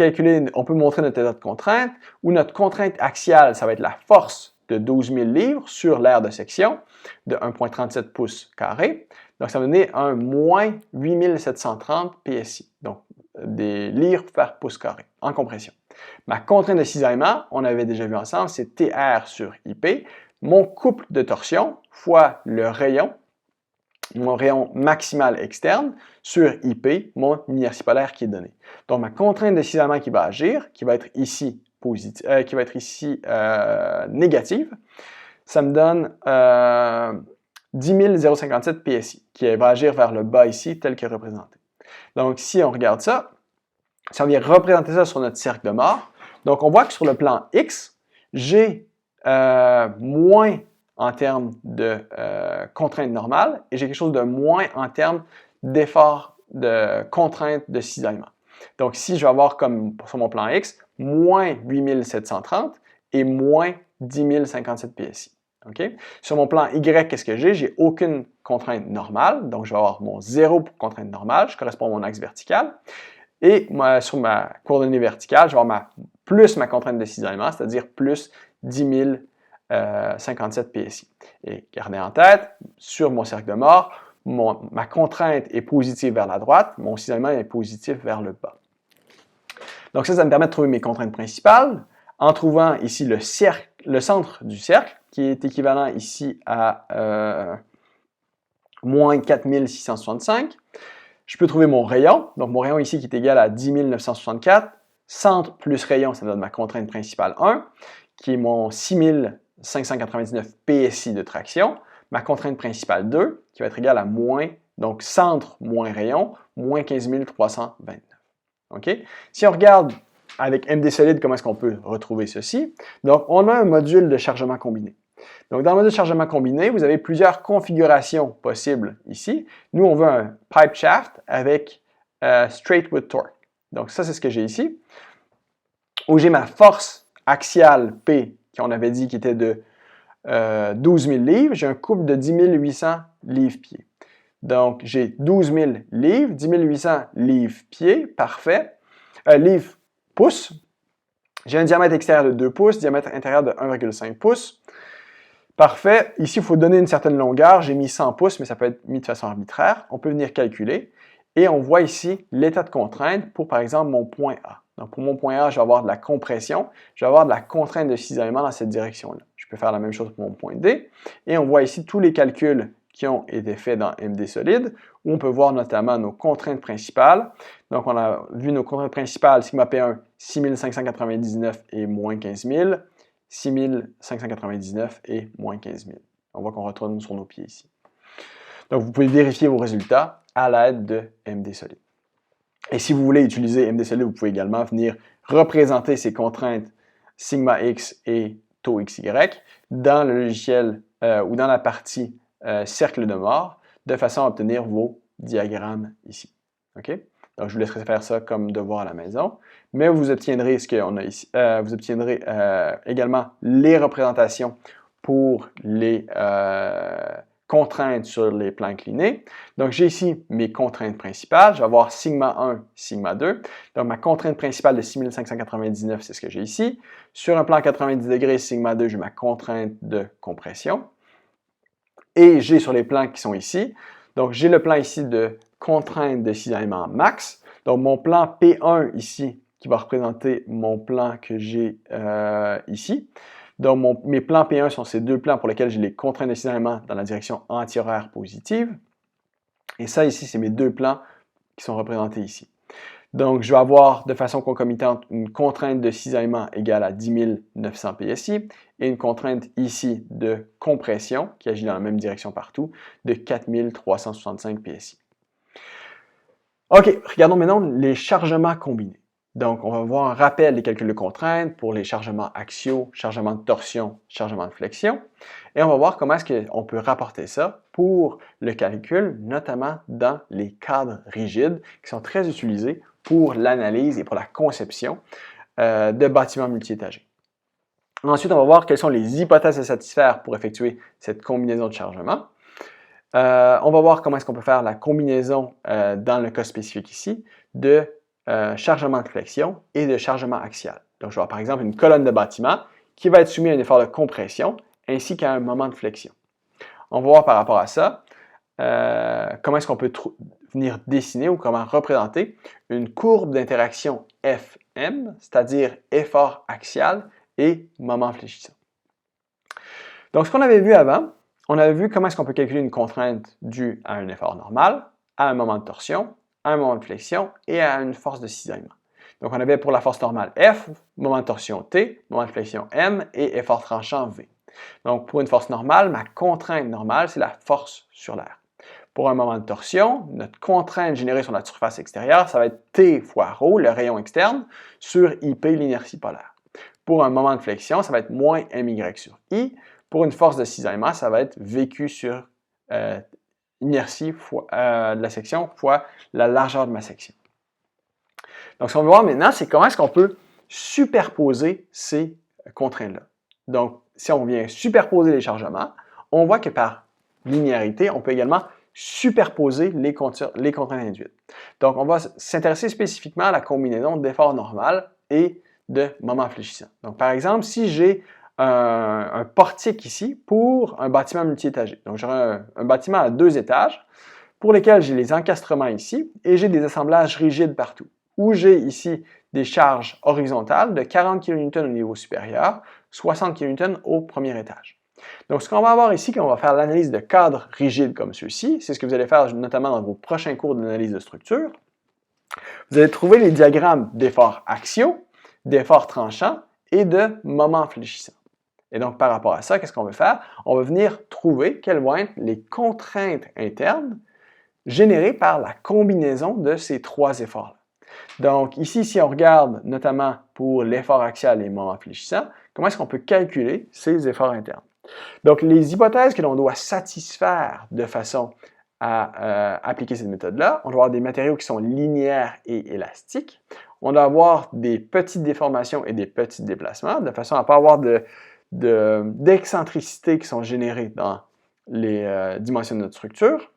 montrer notre état de contrainte où notre contrainte axiale, ça va être la force de 12 000 livres sur l'aire de section de 1,37 pouces carrés. Donc, ça va donner un moins 8730 PSI, donc des livres par pouce carré en compression. Ma contrainte de cisaillement, on avait déjà vu ensemble, c'est TR sur IP. Mon couple de torsion fois le rayon, mon rayon maximal externe, sur IP, mon inertie polaire qui est donné. Donc, ma contrainte de cisaillement qui va agir, qui va être ici, négative, ça me donne 10 057 PSI, qui va agir vers le bas ici, tel que représenté. Donc, si on regarde ça, si on vient représenter ça sur notre cercle de mort, donc on voit que sur le plan X, j'ai moins en termes de contrainte normale et j'ai quelque chose de moins en termes d'effort de contrainte de cisaillement. Donc, si je vais avoir comme sur mon plan X, moins 8730 et moins 10 057 PSI. OK? Sur mon plan Y, qu'est-ce que j'ai? J'ai aucune contrainte normale, donc je vais avoir mon 0 pour contrainte normale, je correspond à mon axe vertical. Et sur ma coordonnée verticale, je vais avoir plus ma contrainte de cisaillement, c'est-à-dire plus 10 057 PSI. Et gardez en tête, sur mon cercle de mort, ma contrainte est positive vers la droite, mon cisaillement est positif vers le bas. Donc ça me permet de trouver mes contraintes principales en trouvant ici le centre du cercle, qui est équivalent ici à moins 4665. Je peux trouver mon rayon, donc mon rayon ici qui est égal à 10 964. Centre plus rayon, ça me donne ma contrainte principale 1, qui est mon 6599 PSI de traction. Ma contrainte principale 2, qui va être égale à moins, donc centre moins rayon, moins 15 329. OK? Si on regarde avec MD solide, comment est-ce qu'on peut retrouver ceci? Donc, on a un module de chargement combiné. Donc, dans le module de chargement combiné, vous avez plusieurs configurations possibles ici. Nous, on veut un pipe shaft avec straight with torque. Donc, ça, c'est ce que j'ai ici. Où j'ai ma force axiale P, qu'on avait dit qui était de 12 000 livres. J'ai un couple de 10 800 livres-pieds. Donc, j'ai 12 000 livres, 10 800 livres-pieds, parfait. Livres-pouces. J'ai un diamètre extérieur de 2 pouces, diamètre intérieur de 1,5 pouces. Parfait. Ici, il faut donner une certaine longueur. J'ai mis 100 pouces, mais ça peut être mis de façon arbitraire. On peut venir calculer. Et on voit ici l'état de contrainte pour, par exemple, mon point A. Donc, pour mon point A, je vais avoir de la compression. Je vais avoir de la contrainte de cisaillement dans cette direction-là. Je peux faire la même chose pour mon point D. Et on voit ici tous les calculs qui ont été faits dans MD solide, où on peut voir notamment nos contraintes principales. Donc, on a vu nos contraintes principales, sigma P1, 6599 et moins 15 000. 6599 et moins 15 000. On voit qu'on retourne sur nos pieds ici. Donc, vous pouvez vérifier vos résultats à l'aide de MD solide. Et si vous voulez utiliser MD solide, vous pouvez également venir représenter ces contraintes sigma X et taux XY dans le logiciel ou dans la partie cercle de mort de façon à obtenir vos diagrammes ici. OK? Donc, je vous laisserai faire ça comme devoir à la maison. Mais vous obtiendrez ce qu'on a ici. Vous obtiendrez également les représentations pour les contraintes sur les plans inclinés. Donc, j'ai ici mes contraintes principales. Je vais avoir sigma 1, sigma 2. Donc, ma contrainte principale de 6599, c'est ce que j'ai ici. Sur un plan 90 degrés, sigma 2, j'ai ma contrainte de compression. Et j'ai sur les plans qui sont ici. Donc, j'ai le plan ici de contrainte de cisaillement max. Donc, mon plan P1 ici, qui va représenter mon plan que j'ai ici. Donc, mes plans P1 sont ces deux plans pour lesquels j'ai les contraintes de cisaillement dans la direction anti-horaire positive. Et ça ici, c'est mes deux plans qui sont représentés ici. Donc, je vais avoir de façon concomitante une contrainte de cisaillement égale à 10 900 PSI et une contrainte ici de compression qui agit dans la même direction partout de 4 365 PSI. OK, regardons maintenant les chargements combinés. Donc, on va voir un rappel des calculs de contraintes pour les chargements axiaux, chargements de torsion, chargements de flexion. Et on va voir comment est-ce qu'on peut rapporter ça pour le calcul, notamment dans les cadres rigides qui sont très utilisés pour l'analyse et pour la conception de bâtiments multi-étagés. Ensuite, on va voir quelles sont les hypothèses à satisfaire pour effectuer cette combinaison de chargements. On va voir comment est-ce qu'on peut faire la combinaison dans le cas spécifique ici de chargement de flexion et de chargement axial. Donc, je vais avoir par exemple une colonne de bâtiment qui va être soumise à un effort de compression ainsi qu'à un moment de flexion. On va voir par rapport à ça comment est-ce qu'on peut venir dessiner ou comment représenter une courbe d'interaction FM, c'est-à-dire effort axial et moment fléchissant. Donc, ce qu'on avait vu avant, on avait vu comment est-ce qu'on peut calculer une contrainte due à un effort normal, à un moment de torsion, à un moment de flexion et à une force de cisaillement. Donc, on avait pour la force normale F, moment de torsion T, moment de flexion M et effort tranchant V. Donc, pour une force normale, ma contrainte normale, c'est la force sur l'air. Pour un moment de torsion, notre contrainte générée sur notre surface extérieure, ça va être T fois ρ, le rayon externe, sur IP, l'inertie polaire. Pour un moment de flexion, ça va être moins MY sur I. Pour une force de cisaillement, ça va être VQ sur inertie de la section fois la largeur de ma section. Donc, ce qu'on va voir maintenant, c'est comment est-ce qu'on peut superposer ces contraintes-là. Donc, si on vient superposer les chargements, on voit que par linéarité, on peut également superposer les contraintes induites. Donc, on va s'intéresser spécifiquement à la combinaison d'effort normal et de moment fléchissant. Donc, par exemple, si j'ai un portique ici pour un bâtiment multi-étagé. Donc, j'aurai un bâtiment à 2 étages pour lesquels j'ai les encastrements ici et j'ai des assemblages rigides partout. Où j'ai ici des charges horizontales de 40 kN au niveau supérieur, 60 kN au premier étage. Donc, ce qu'on va avoir ici, quand on va faire l'analyse de cadres rigides comme ceux-ci, c'est ce que vous allez faire notamment dans vos prochains cours d'analyse de structure, vous allez trouver les diagrammes d'efforts axiaux, d'efforts tranchants et de moments fléchissants. Et donc, par rapport à ça, qu'est-ce qu'on va faire? On va venir trouver quelles vont être les contraintes internes générées par la combinaison de ces 3 efforts-là. Donc, ici, si on regarde notamment pour l'effort axial et les moments fléchissants, comment est-ce qu'on peut calculer ces efforts internes? Donc, les hypothèses que l'on doit satisfaire de façon à appliquer cette méthode-là, on doit avoir des matériaux qui sont linéaires et élastiques. On doit avoir des petites déformations et des petits déplacements, de façon à ne pas avoir d'excentricités qui sont générées dans les dimensions de notre structure.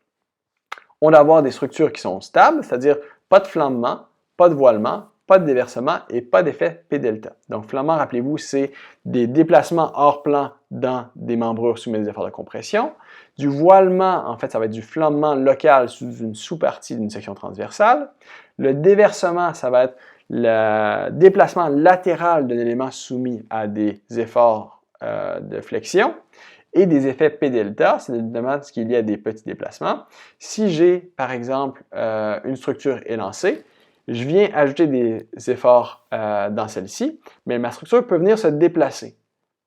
On doit avoir des structures qui sont stables, c'est-à-dire pas de flambement, pas de voilement, pas de déversement et pas d'effet P-delta. Donc, flambement, rappelez-vous, c'est des déplacements hors plan dans des membrures soumises à des efforts de compression. Du voilement, en fait, ça va être du flambement local sous une sous-partie d'une section transversale. Le déversement, ça va être le déplacement latéral d'un élément soumis à des efforts de flexion. Et des effets P-delta, c'est notamment ce qui est lié à des petits déplacements. Si j'ai, par exemple, une structure élancée, je viens ajouter des efforts dans celle-ci, mais ma structure peut venir se déplacer.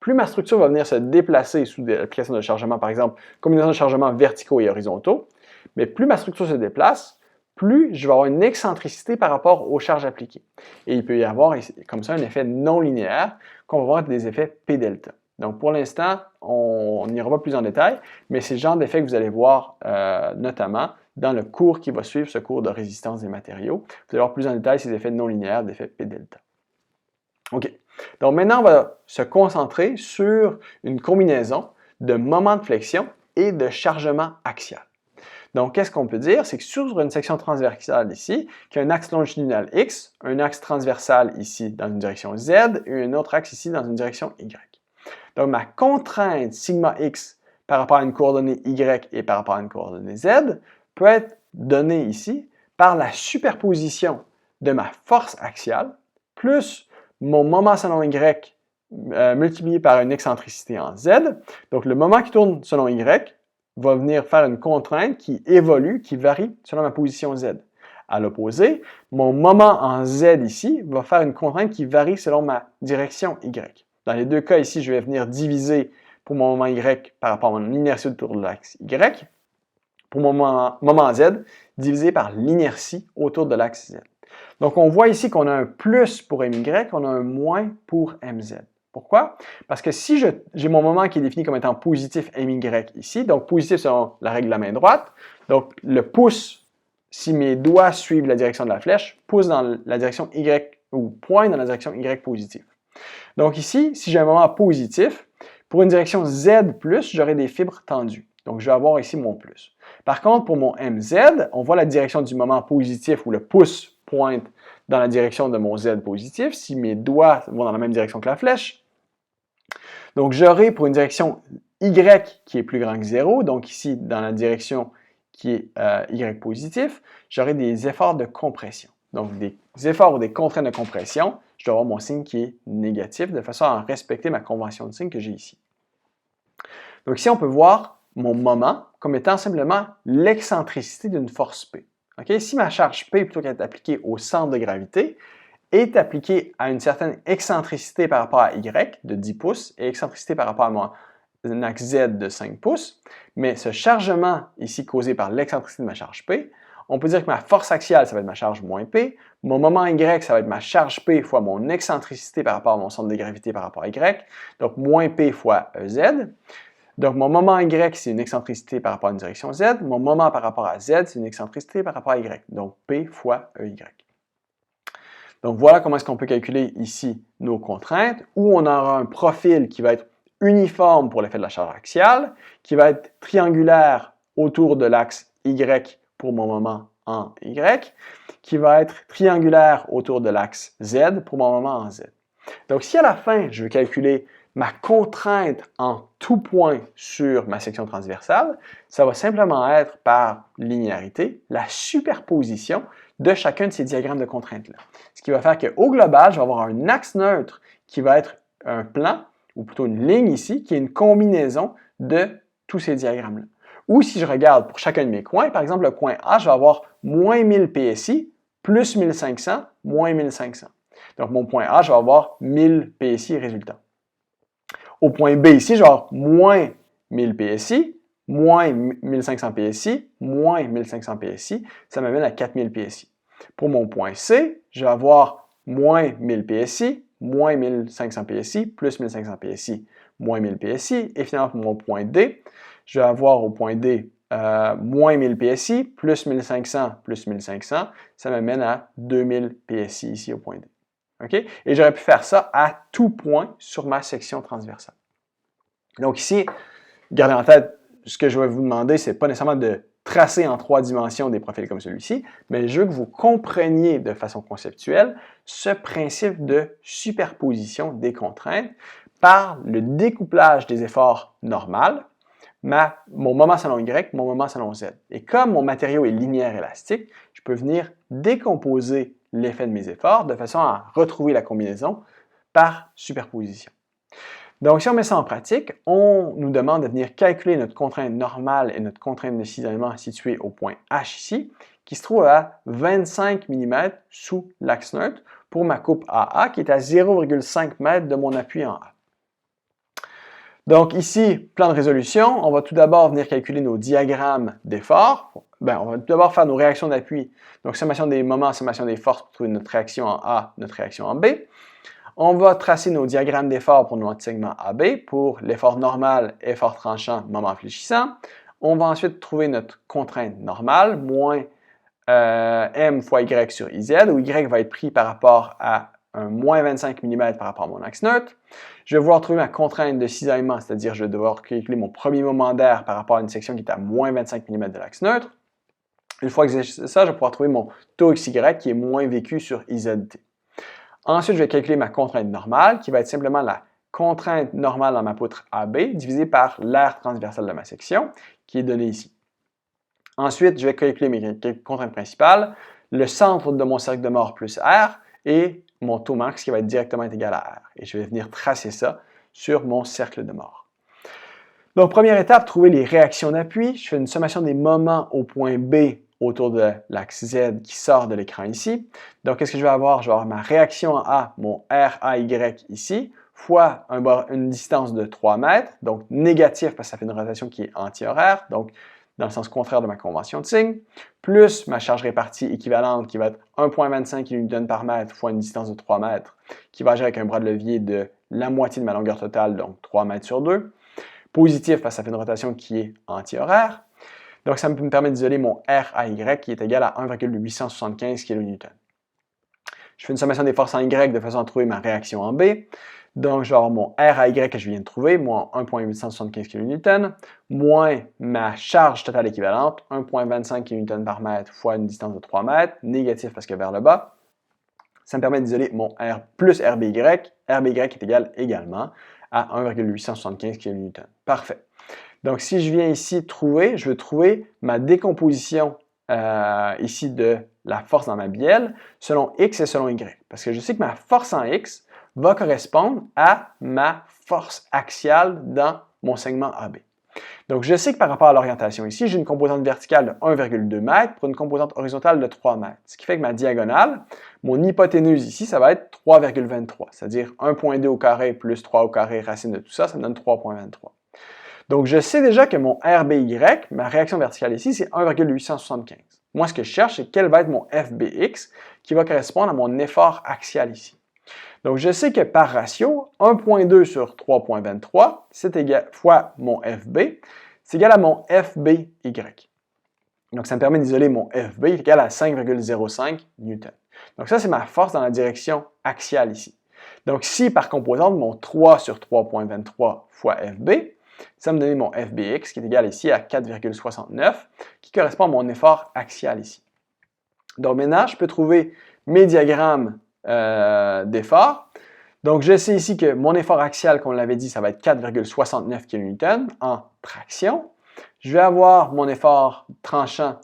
Plus ma structure va venir se déplacer sous l'application de chargement, par exemple, combinaison de chargements verticaux et horizontaux, mais plus ma structure se déplace, plus je vais avoir une excentricité par rapport aux charges appliquées. Et il peut y avoir comme ça un effet non linéaire qu'on va voir des effets P-delta. Donc, pour l'instant, on n'ira pas plus en détail, mais c'est le genre d'effet que vous allez voir notamment dans le cours qui va suivre, ce cours de résistance des matériaux. Vous allez voir plus en détail ces effets non linéaires d'effet P-delta. OK. Donc, maintenant, on va se concentrer sur une combinaison de moments de flexion et de chargement axial. Donc, qu'est-ce qu'on peut dire? C'est que sur une section transversale ici, qui a un axe longitudinal X, un axe transversal ici dans une direction Z et un autre axe ici dans une direction Y. Donc, ma contrainte sigma x par rapport à une coordonnée y et par rapport à une coordonnée z peut être donnée ici par la superposition de ma force axiale plus mon moment selon y multiplié par une excentricité en z. Donc, le moment qui tourne selon y va venir faire une contrainte qui évolue, qui varie selon ma position z. À l'opposé, mon moment en z ici va faire une contrainte qui varie selon ma direction y. Dans les deux cas ici, je vais venir diviser pour mon moment y par rapport à mon inertie autour de l'axe y. Pour mon moment z, divisé par l'inertie autour de l'axe z. Donc, on voit ici qu'on a un plus pour my, on a un moins pour mz. Pourquoi? Parce que si j'ai mon moment qui est défini comme étant positif my ici, donc positif selon la règle de la main droite, donc le pouce, si mes doigts suivent la direction de la flèche, pousse dans la direction y ou pointe dans la direction y positive. Donc ici, si j'ai un moment positif, pour une direction Z+, j'aurai des fibres tendues. Donc je vais avoir ici mon plus. Par contre, pour mon MZ, on voit la direction du moment positif où le pouce pointe dans la direction de mon Z positif, si mes doigts vont dans la même direction que la flèche. Donc j'aurai pour une direction Y qui est plus grand que 0, donc ici dans la direction qui est Y positif, j'aurai des efforts de compression. Donc des efforts ou des contraintes de compression, je dois avoir mon signe qui est négatif de façon à respecter ma convention de signe que j'ai ici. Donc ici, on peut voir mon moment comme étant simplement l'excentricité d'une force P. Okay? Si ma charge P, plutôt qu'être appliquée au centre de gravité, est appliquée à une certaine excentricité par rapport à Y de 10 pouces et excentricité par rapport à mon axe Z de 5 pouces, mais ce chargement ici causé par l'excentricité de ma charge P, on peut dire que ma force axiale, ça va être ma charge moins P, mon moment Y, ça va être ma charge P fois mon excentricité par rapport à mon centre de gravité par rapport à Y, donc moins P fois EZ. Donc mon moment Y, c'est une excentricité par rapport à une direction Z, mon moment par rapport à Z, c'est une excentricité par rapport à Y, donc P fois EY. Donc voilà comment est-ce qu'on peut calculer ici nos contraintes, où on aura un profil qui va être uniforme pour l'effet de la charge axiale, qui va être triangulaire autour de l'axe Y pour mon moment en Y, qui va être triangulaire autour de l'axe Z pour mon moment en Z. Donc, si à la fin, je veux calculer ma contrainte en tout point sur ma section transversale, ça va simplement être par linéarité, la superposition de chacun de ces diagrammes de contrainte-là. Ce qui va faire qu'au global, je vais avoir un axe neutre qui va être un plan, ou plutôt une ligne ici, qui est une combinaison de tous ces diagrammes-là. Ou si je regarde pour chacun de mes coins, par exemple le coin A, je vais avoir moins 1000 PSI, plus 1500, moins 1500. Donc mon point A, je vais avoir 1000 PSI résultat. Au point B ici, je vais avoir moins 1000 PSI, moins 1500 PSI, moins 1500 PSI, ça m'amène à 4000 PSI. Pour mon point C, je vais avoir moins 1000 PSI, moins 1500 PSI, plus 1500 PSI, moins 1000 PSI. Et finalement, pour mon point D, je vais avoir au point D moins 1000 PSI, plus 1500, plus 1500, ça m'amène à 2000 PSI ici au point D. Okay? Et j'aurais pu faire ça à tout point sur ma section transversale. Donc ici, gardez en tête, ce que je vais vous demander, ce n'est pas nécessairement de tracer en 3 dimensions des profils comme celui-ci, mais je veux que vous compreniez de façon conceptuelle ce principe de superposition des contraintes par le découplage des efforts normaux, mon moment selon Y, mon moment selon Z. Et comme mon matériau est linéaire élastique, je peux venir décomposer l'effet de mes efforts de façon à retrouver la combinaison par superposition. Donc, si on met ça en pratique, on nous demande de venir calculer notre contrainte normale et notre contrainte de cisaillement située au point H ici, qui se trouve à 25 mm sous l'axe neutre pour ma coupe AA, qui est à 0,5 m de mon appui en A. Donc ici, plan de résolution, on va tout d'abord venir calculer nos diagrammes d'efforts. On va tout d'abord faire nos réactions d'appui. Donc sommation des moments, sommation des forces pour trouver notre réaction en A, notre réaction en B. On va tracer nos diagrammes d'efforts pour notre segment AB, pour l'effort normal, effort tranchant, moment fléchissant. On va ensuite trouver notre contrainte normale, moins M fois Y sur IZ, où Y va être pris par rapport à un moins 25 mm par rapport à mon axe neutre. Je vais vouloir trouver ma contrainte de cisaillement, c'est-à-dire je vais devoir calculer mon premier moment d'air par rapport à une section qui est à moins 25 mm de l'axe neutre. Une fois que j'ai ça, je vais pouvoir trouver mon taux XY qui est moins vécu sur IZT. Ensuite, je vais calculer ma contrainte normale, qui va être simplement la contrainte normale dans ma poutre AB divisée par l'aire transversale de ma section, qui est donnée ici. Ensuite, je vais calculer mes contraintes principales, le centre de mon cercle de mort plus R et mon taux max qui va être directement égal à R. Et je vais venir tracer ça sur mon cercle de mort. Donc, première étape, trouver les réactions d'appui. Je fais une sommation des moments au point B autour de l'axe Z qui sort de l'écran ici. Donc, qu'est-ce que je vais avoir? Je vais avoir ma réaction en A, mon RAY ici, fois une distance de 3 mètres, donc négatif parce que ça fait une rotation qui est anti-horaire, donc dans le sens contraire de ma convention de signe, plus ma charge répartie équivalente qui va être 1,25 kN par mètre fois une distance de 3 mètres, qui va agir avec un bras de levier de la moitié de ma longueur totale, donc 3 mètres sur 2. Positif parce que ça fait une rotation qui est anti-horaire. Donc, ça me permet d'isoler mon RAY qui est égal à 1,875 kN. Je fais une sommation des forces en Y de façon à trouver ma réaction en B. Donc, je vais avoir mon RAY que je viens de trouver, moins 1,875 kN, moins ma charge totale équivalente, 1,25 kN par mètre fois une distance de 3 mètres, négatif parce que vers le bas. Ça me permet d'isoler mon R plus RBY. RBY est égal également à 1,875 kN. Parfait. Donc, si je viens ici trouver, je veux trouver ma décomposition ici de la force dans ma bielle selon X et selon Y. Parce que je sais que ma force en X va correspondre à ma force axiale dans mon segment AB. Donc, je sais que par rapport à l'orientation ici, j'ai une composante verticale de 1,2 m pour une composante horizontale de 3 m. Ce qui fait que ma diagonale, mon hypoténuse ici, ça va être 3,23, c'est-à-dire 1,2 au carré plus 3 au carré racine de tout ça, ça me donne 3,23. Donc, je sais déjà que mon RBY, ma réaction verticale ici, c'est 1,875. Moi, ce que je cherche, c'est quel va être mon FBX qui va correspondre à mon effort axial ici. Donc, je sais que par ratio, 1,2 sur 3,23, c'est égal fois mon FB, c'est égal à mon FBY. Donc, ça me permet d'isoler mon FB égal à 5,05 N. Donc, ça, c'est ma force dans la direction axiale ici. Donc, si par composante, mon 3 sur 3,23 fois FB, ça me donne mon FBX qui est égal ici à 4,69, qui correspond à mon effort axial ici. Donc maintenant, je peux trouver mes diagrammes d'effort. Donc je sais ici que mon effort axial, comme on l'avait dit, ça va être 4,69 kN en traction. Je vais avoir mon effort tranchant,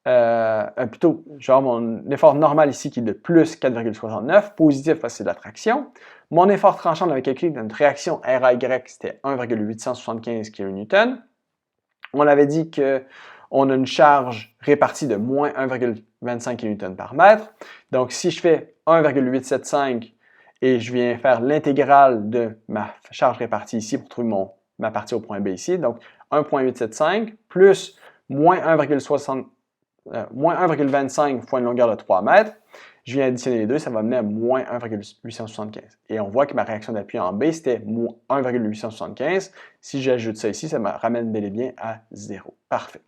plutôt, je vais avoir mon effort normal ici qui est de plus 4,69, positif parce que c'est de la traction. Mon effort tranchant, on avait calculé dans notre réaction RAY, c'était 1,875 kN. On avait dit qu'on a une charge répartie de moins 1,25 kN par mètre. Donc, si je fais 1,875 et je viens faire l'intégrale de ma charge répartie ici pour trouver ma partie au point B ici, donc 1,875 plus moins 1,25 fois une longueur de 3 mètres, je viens additionner les deux, ça va mener à moins 1,875. Et on voit que ma réaction d'appui en B, c'était 1,875. Si j'ajoute ça ici, ça me ramène bel et bien à 0. Parfait.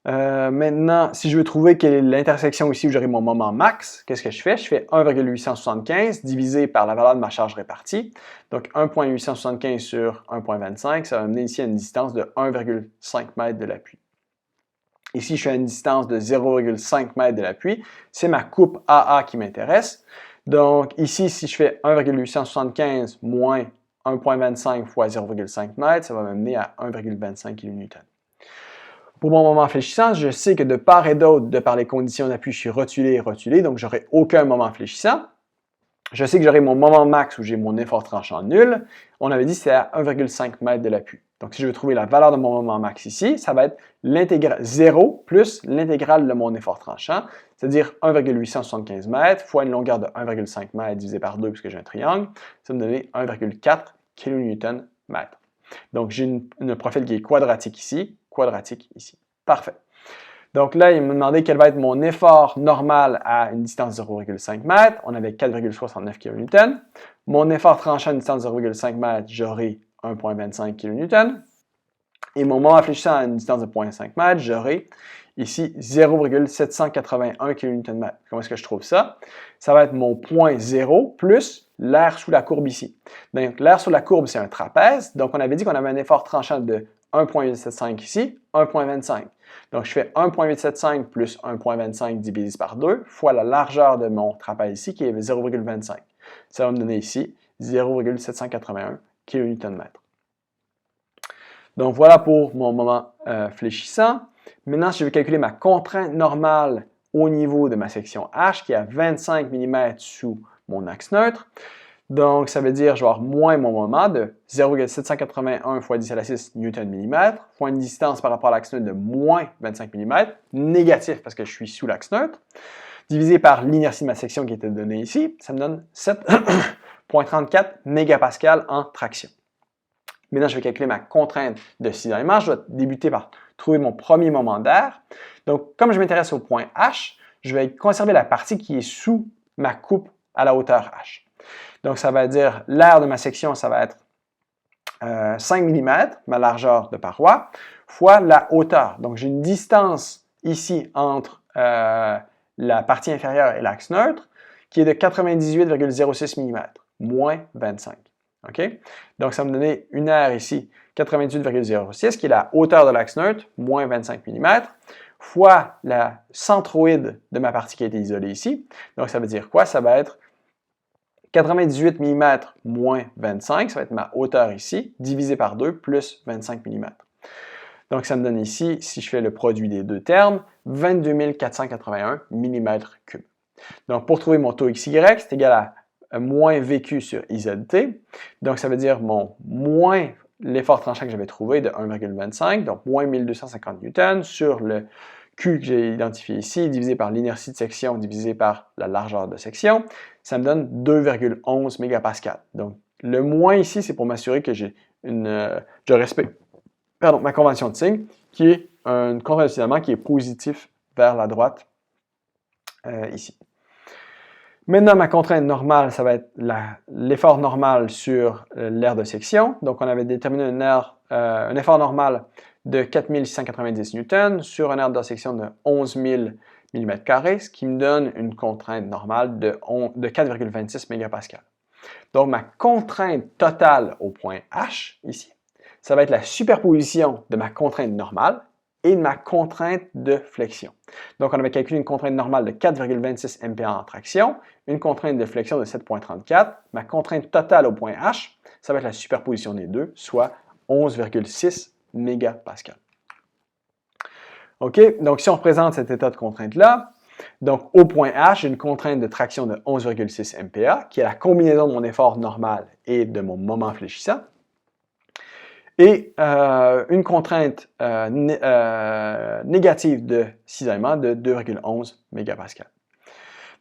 Maintenant, si je veux trouver quelle est l'intersection ici où j'aurai mon moment max, qu'est-ce que je fais? Je fais 1,875 divisé par la valeur de ma charge répartie. Donc 1,875 sur 1,25, ça va mener ici à une distance de 1,5 m de l'appui. Ici, je suis à une distance de 0,5 m de l'appui. C'est ma coupe AA qui m'intéresse. Donc ici, si je fais 1,875 moins 1,25 fois 0,5 m, ça va m'amener à 1,25 kN. Pour mon moment fléchissant, je sais que de part et d'autre, de par les conditions d'appui, je suis rotulé et rotulé, donc je n'aurai aucun moment fléchissant. Je sais que j'aurai mon moment max où j'ai mon effort tranchant nul. On avait dit que c'était à 1,5 m de l'appui. Donc, si je veux trouver la valeur de mon moment max ici, ça va être l'intégrale 0 plus l'intégrale de mon effort tranchant, c'est-à-dire 1,875 m fois une longueur de 1,5 m divisé par 2 puisque j'ai un triangle, ça va me donner 1,4 kN/m. Donc, j'ai un profil qui est quadratique ici. Parfait. Donc là, il me demandait quel va être mon effort normal à une distance de 0,5 m. On avait 4,69 kN. Mon effort tranchant à une distance de 0,5 m, j'aurai 1,25 kN. Et mon moment fléchissant à une distance de 0,5 m, j'aurai ici 0,781 kN/m. Comment est-ce que je trouve ça? Ça va être mon point 0 plus l'air sous la courbe ici. Donc, l'air sous la courbe, c'est un trapèze. Donc, on avait dit qu'on avait un effort tranchant de 1,875 ici, 1,25. Donc, je fais 1,875 plus 1,25 divisé par 2 fois la largeur de mon trapèze ici qui est 0,25. Ça va me donner ici 0,781 kN/m. Donc, voilà pour mon moment fléchissant. Maintenant, si je veux calculer ma contrainte normale au niveau de ma section H qui est à 25 mm sous mon axe neutre, donc, ça veut dire que je vais avoir moins mon moment de 0,781 fois 10 à la 6 Nm fois une distance par rapport à l'axe neutre de moins 25 mm, négatif parce que je suis sous l'axe neutre, divisé par l'inertie de ma section qui était donnée ici, ça me donne 7,34 mégapascal en traction. Maintenant, je vais calculer ma contrainte de 6 éléments. Je vais débuter par trouver mon premier moment d'air. Donc, comme je m'intéresse au point H, je vais conserver la partie qui est sous ma coupe à la hauteur H. Donc, ça va dire l'air de ma section, ça va être 5 mm, ma largeur de paroi, fois la hauteur. Donc, j'ai une distance ici entre la partie inférieure et l'axe neutre qui est de 98,06 mm, moins 25. OK? Donc, ça va me donner une aire ici, 98,06, qui est la hauteur de l'axe neutre, moins 25 mm, fois la centroïde de ma partie qui a été isolée ici. Donc, ça veut dire quoi? Ça va être 98 mm moins 25, ça va être ma hauteur ici, divisé par 2, plus 25 mm. Donc, ça me donne ici, si je fais le produit des deux termes, 22 481 mm3. Donc, pour trouver mon taux XY, c'est égal à moins VQ sur IZT. Donc, ça veut dire mon moins l'effort tranchant que j'avais trouvé de 1,25, donc moins 1250 N sur le Q que j'ai identifié ici, divisé par l'inertie de section, divisé par la largeur de section, ça me donne 2,11 mégapascal. Donc, le moins ici, c'est pour m'assurer que je respecte ma convention de signe, qui est une convention d'oscillement qui est positif vers la droite ici. Maintenant, ma contrainte normale, ça va être l'effort normal sur l'aire de section. Donc, on avait déterminé un effort normal de 4690 newtons sur un aire de section de 11 mm², ce qui me donne une contrainte normale de 4,26 mégapascales. Donc, ma contrainte totale au point H, ici, ça va être la superposition de ma contrainte normale et de ma contrainte de flexion. Donc, on avait calculé une contrainte normale de 4,26 MPa en traction, une contrainte de flexion de 7,34. Ma contrainte totale au point H, ça va être la superposition des deux, soit 11,6 mégapascales. OK? Donc, si on représente cet état de contrainte-là, donc au point H, j'ai une contrainte de traction de 11,6 MPa, qui est la combinaison de mon effort normal et de mon moment fléchissant, et une contrainte négative de cisaillement de 2,11 mégapascales.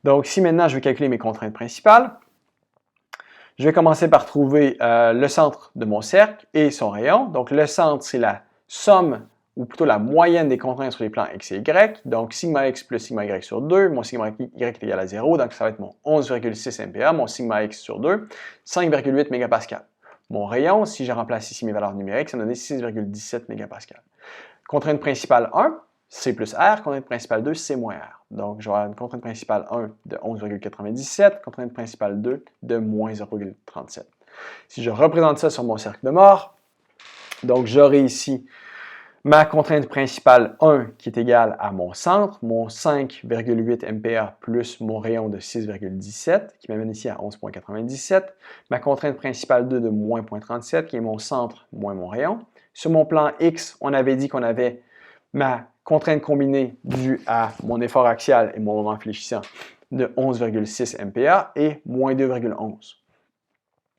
Donc, si maintenant je vais calculer mes contraintes principales, je vais commencer par trouver le centre de mon cercle et son rayon. Donc, le centre, c'est la somme, ou plutôt la moyenne des contraintes sur les plans x et y. Donc, sigma x plus sigma y sur 2. Mon sigma y est égal à 0. Donc, ça va être mon 11,6 MPa. Mon sigma x sur 2, 5,8 mégapascales. Mon rayon, si je remplace ici mes valeurs numériques, ça me donne 6,17 mégapascales. Contrainte principale 1, C plus R. Contrainte principale 2, C moins R. Donc, je vais avoir une contrainte principale 1 de 11,97, contrainte principale 2 de moins 0,37. Si je représente ça sur mon cercle de Moore, donc j'aurai ici ma contrainte principale 1 qui est égale à mon centre, mon 5,8 MPa plus mon rayon de 6,17 qui m'amène ici à 11,97. Ma contrainte principale 2 de moins 0,37 qui est mon centre moins mon rayon. Sur mon plan X, on avait dit qu'on avait ma contrainte combinée due à mon effort axial et mon moment fléchissant de 11,6 MPa et moins 2,11.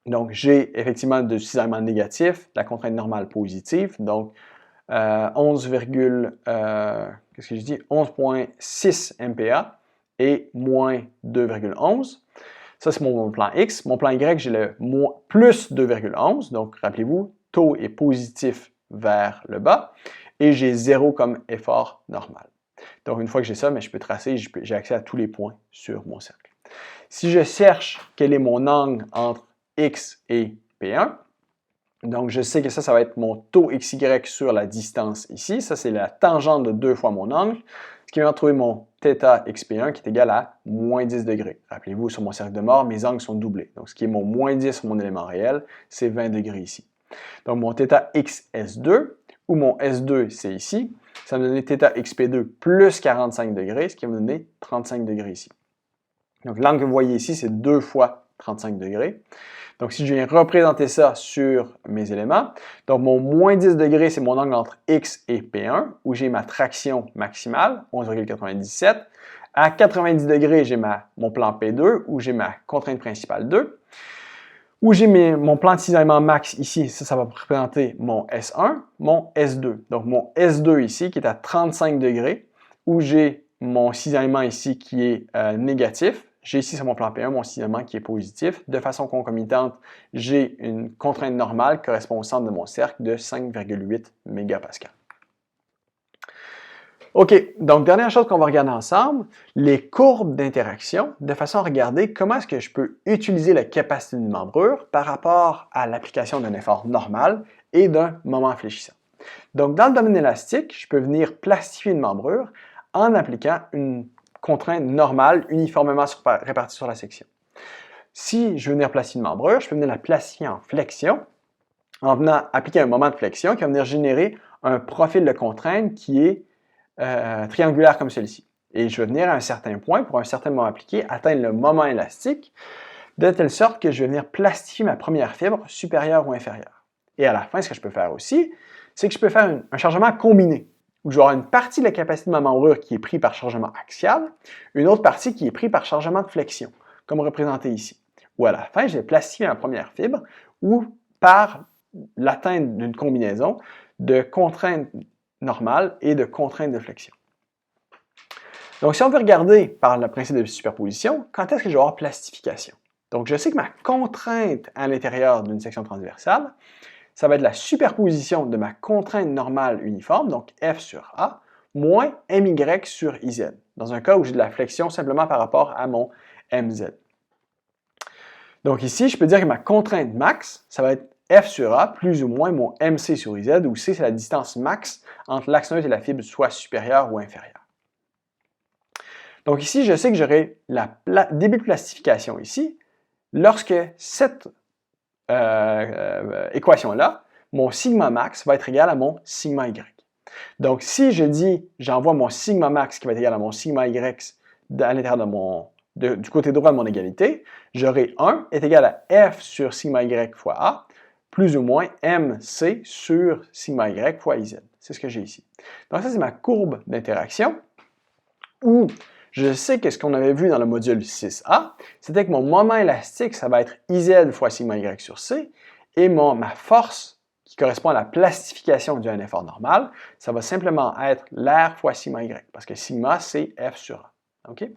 Donc, j'ai effectivement de cisaillement négatif, la contrainte normale positive, donc 11,6 MPa et moins 2,11. Ça, c'est mon plan X. Mon plan Y, j'ai le plus 2,11. Donc, rappelez-vous, taux est positif vers le bas. Et j'ai 0 comme effort normal. Donc, une fois que j'ai ça, je peux tracer, j'ai accès à tous les points sur mon cercle. Si je cherche quel est mon angle entre X et P1, donc je sais que ça va être mon taux XY sur la distance ici. Ça, c'est la tangente de 2 fois mon angle, ce qui va me trouver mon θ xP1 qui est égal à moins 10 degrés. Rappelez-vous, sur mon cercle de Moore, mes angles sont doublés. Donc, ce qui est mon moins 10 sur mon élément réel, c'est 20 degrés ici. Donc, mon θ xS2, ou mon S2, c'est ici, ça va me donner θ xP2 plus 45 degrés, ce qui va me donner 35 degrés ici. Donc, l'angle que vous voyez ici, c'est 2 fois 35 degrés. Donc, si je viens représenter ça sur mes éléments, donc mon moins 10 degrés, c'est mon angle entre X et P1, où j'ai ma traction maximale, 11,97. À 90 degrés, j'ai mon plan P2, où j'ai ma contrainte principale 2. Où j'ai mon plan de cisaillement max ici, ça va représenter mon S1, mon S2. Donc, mon S2 ici, qui est à 35 degrés, où j'ai mon cisaillement ici qui est négatif. J'ai ici sur mon plan P1 mon cisaillement qui est positif. De façon concomitante, j'ai une contrainte normale qui correspond au centre de mon cercle de 5,8 mégapascales. OK, donc dernière chose qu'on va regarder ensemble, les courbes d'interaction, de façon à regarder comment est-ce que je peux utiliser la capacité d'une membrure par rapport à l'application d'un effort normal et d'un moment fléchissant. Donc, dans le domaine élastique, je peux venir plastifier une membrure en appliquant une contrainte normale uniformément répartie sur la section. Si je veux venir plastifier une membrure, je peux venir la plastifier en flexion en venant appliquer un moment de flexion qui va venir générer un profil de contrainte qui est triangulaire comme celui-ci. Et je vais venir à un certain point, pour un certain moment appliqué, atteindre le moment élastique, de telle sorte que je vais venir plastifier ma première fibre supérieure ou inférieure. Et à la fin, ce que je peux faire aussi, c'est que je peux faire un chargement combiné, où je vais avoir une partie de la capacité de ma membrure qui est prise par chargement axial, une autre partie qui est prise par chargement de flexion, comme représenté ici. Ou à la fin, je vais plastifier ma première fibre, ou par l'atteinte d'une combinaison de contraintes normale et de contrainte de flexion. Donc, si on veut regarder par le principe de superposition, quand est-ce que je vais avoir plastification? Donc, je sais que ma contrainte à l'intérieur d'une section transversale, ça va être la superposition de ma contrainte normale uniforme, donc F sur A, moins MY sur IZ, dans un cas où j'ai de la flexion simplement par rapport à mon MZ. Donc ici, je peux dire que ma contrainte max, ça va être F sur A plus ou moins mon MC sur IZ, où C, c'est la distance max entre l'axe neutre et la fibre soit supérieure ou inférieure. Donc ici, je sais que j'aurai le début de plastification ici, lorsque cette équation-là, mon sigma max va être égal à mon sigma y. Donc, si je dis, j'envoie mon sigma max qui va être égal à mon sigma y à l'intérieur du côté droit de mon égalité, j'aurai 1 est égal à f sur sigma y fois a, plus ou moins mc sur sigma y fois iz. C'est ce que j'ai ici. Donc ça, c'est ma courbe d'interaction où je sais que ce qu'on avait vu dans le module 6a, c'était que mon moment élastique, ça va être iz fois sigma y sur c, et ma force qui correspond à la plastification d'un effort normal, ça va simplement être l'air fois sigma y, parce que sigma, c'est f sur a. Okay?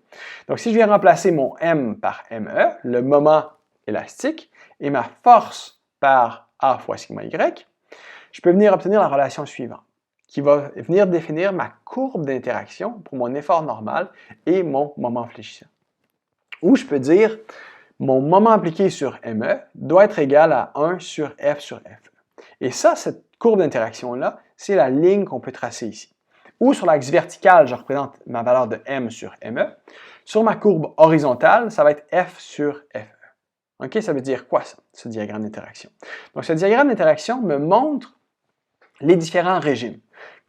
Donc, si je viens remplacer mon m par me, le moment élastique, et ma force par a fois sigma y, je peux venir obtenir la relation suivante, qui va venir définir ma courbe d'interaction pour mon effort normal et mon moment fléchissant. Ou je peux dire, mon moment appliqué sur ME doit être égal à 1 sur F sur FE. Et ça, cette courbe d'interaction-là, c'est la ligne qu'on peut tracer ici. Ou sur l'axe vertical, je représente ma valeur de M sur ME. Sur ma courbe horizontale, ça va être F sur FE. OK, ça veut dire quoi ça, ce diagramme d'interaction? Donc, ce diagramme d'interaction me montre les différents régimes.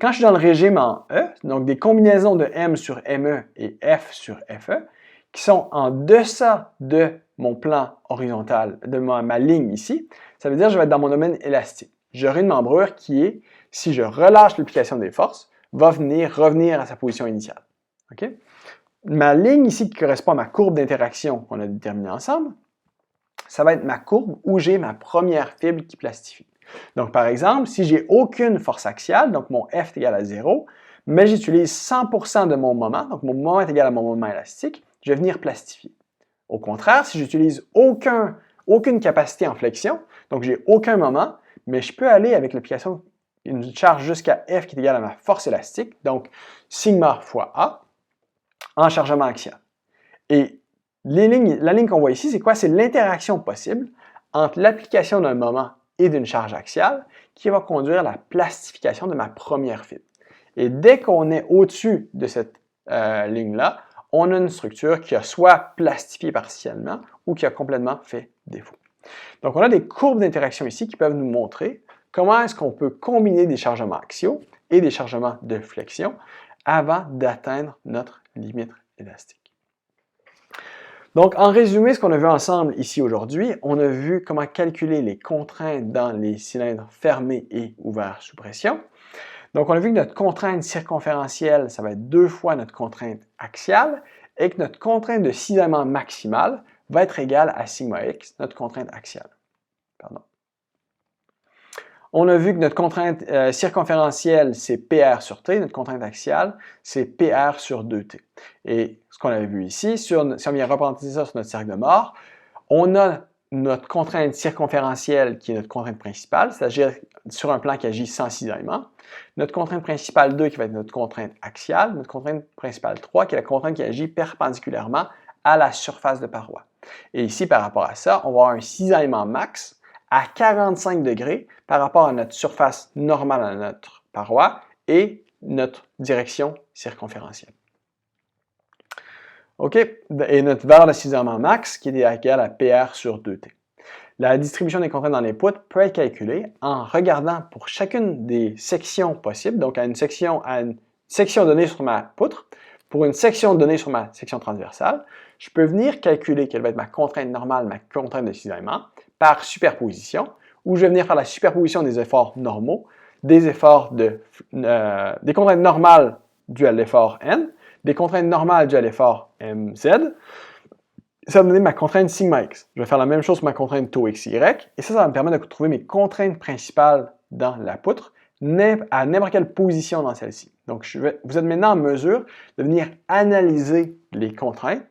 Quand je suis dans le régime en E, donc des combinaisons de M sur ME et F sur FE, qui sont en deçà de mon plan horizontal, de ma ligne ici, ça veut dire que je vais être dans mon domaine élastique. J'aurai une membrure qui est, si je relâche l'application des forces, va revenir à sa position initiale. Okay? Ma ligne ici qui correspond à ma courbe d'interaction qu'on a déterminée ensemble, ça va être ma courbe où j'ai ma première fibre qui plastifie. Donc, par exemple, si j'ai aucune force axiale, donc mon F est égal à 0, mais j'utilise 100% de mon moment, donc mon moment est égal à mon moment élastique, je vais venir plastifier. Au contraire, si j'utilise aucune capacité en flexion, donc j'ai aucun moment, mais je peux aller avec l'application une charge jusqu'à F qui est égale à ma force élastique, donc sigma fois A, en chargement axial. Et la ligne qu'on voit ici, c'est quoi? C'est l'interaction possible entre l'application d'un moment et d'une charge axiale qui va conduire à la plastification de ma première fibre. Et dès qu'on est au-dessus de cette ligne-là, on a une structure qui a soit plastifié partiellement ou qui a complètement fait défaut. Donc, on a des courbes d'interaction ici qui peuvent nous montrer comment est-ce qu'on peut combiner des chargements axiaux et des chargements de flexion avant d'atteindre notre limite élastique. Donc, en résumé, ce qu'on a vu ensemble ici aujourd'hui, on a vu comment calculer les contraintes dans les cylindres fermés et ouverts sous pression. Donc, on a vu que notre contrainte circonférentielle, ça va être 2 fois notre contrainte axiale et que notre contrainte de cisaillement maximale va être égale à sigma x, notre contrainte axiale. Pardon. On a vu que notre contrainte circonférentielle, c'est PR sur T, notre contrainte axiale, c'est PR sur 2T. Et ce qu'on avait vu ici, si on vient représenter ça sur notre cercle de Moore, on a notre contrainte circonférentielle qui est notre contrainte principale, c'est-à-dire sur un plan qui agit sans cisaillement. Notre contrainte principale 2 qui va être notre contrainte axiale, notre contrainte principale 3 qui est la contrainte qui agit perpendiculairement à la surface de paroi. Et ici, par rapport à ça, on va avoir un cisaillement max à 45 degrés par rapport à notre surface normale à notre paroi et notre direction circonférentielle. OK? Et notre valeur de cisaillement max qui est égale à PR sur 2T. La distribution des contraintes dans les poutres peut être calculée en regardant pour chacune des sections possibles, donc à une section donnée sur ma poutre, pour une section donnée sur ma section transversale, je peux venir calculer quelle va être ma contrainte normale, ma contrainte de cisaillement, par superposition, où je vais venir faire la superposition des efforts normaux, des contraintes normales dues à l'effort N, des contraintes normales dues à l'effort MZ. Ça va me donner ma contrainte sigma x. Je vais faire la même chose pour ma contrainte taux xy, et ça va me permettre de trouver mes contraintes principales dans la poutre à n'importe quelle position dans celle-ci. Donc, vous êtes maintenant en mesure de venir analyser les contraintes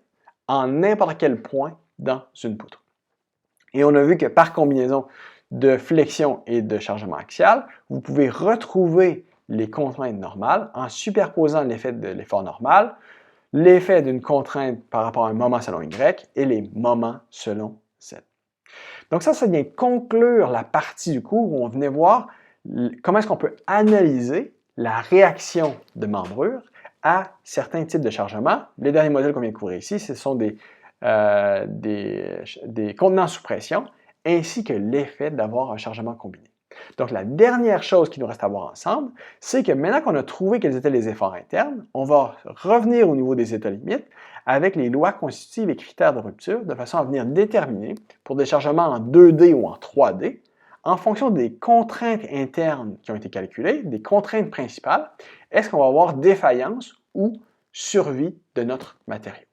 en n'importe quel point dans une poutre. Et on a vu que par combinaison de flexion et de chargement axial, vous pouvez retrouver les contraintes normales en superposant l'effet de l'effort normal, l'effet d'une contrainte par rapport à un moment selon Y et les moments selon Z. Donc ça vient conclure la partie du cours où on venait voir comment est-ce qu'on peut analyser la réaction de membrure à certains types de chargements. Les derniers modèles qu'on vient de couvrir ici, ce sont des contenants sous pression, ainsi que l'effet d'avoir un chargement combiné. Donc, la dernière chose qu'il nous reste à voir ensemble, c'est que maintenant qu'on a trouvé quels étaient les efforts internes, on va revenir au niveau des états limites avec les lois constitutives et critères de rupture, de façon à venir déterminer, pour des chargements en 2D ou en 3D, en fonction des contraintes internes qui ont été calculées, des contraintes principales, est-ce qu'on va avoir défaillance ou survie de notre matériau?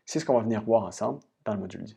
C'est ce qu'on va venir voir ensemble dans le module 10.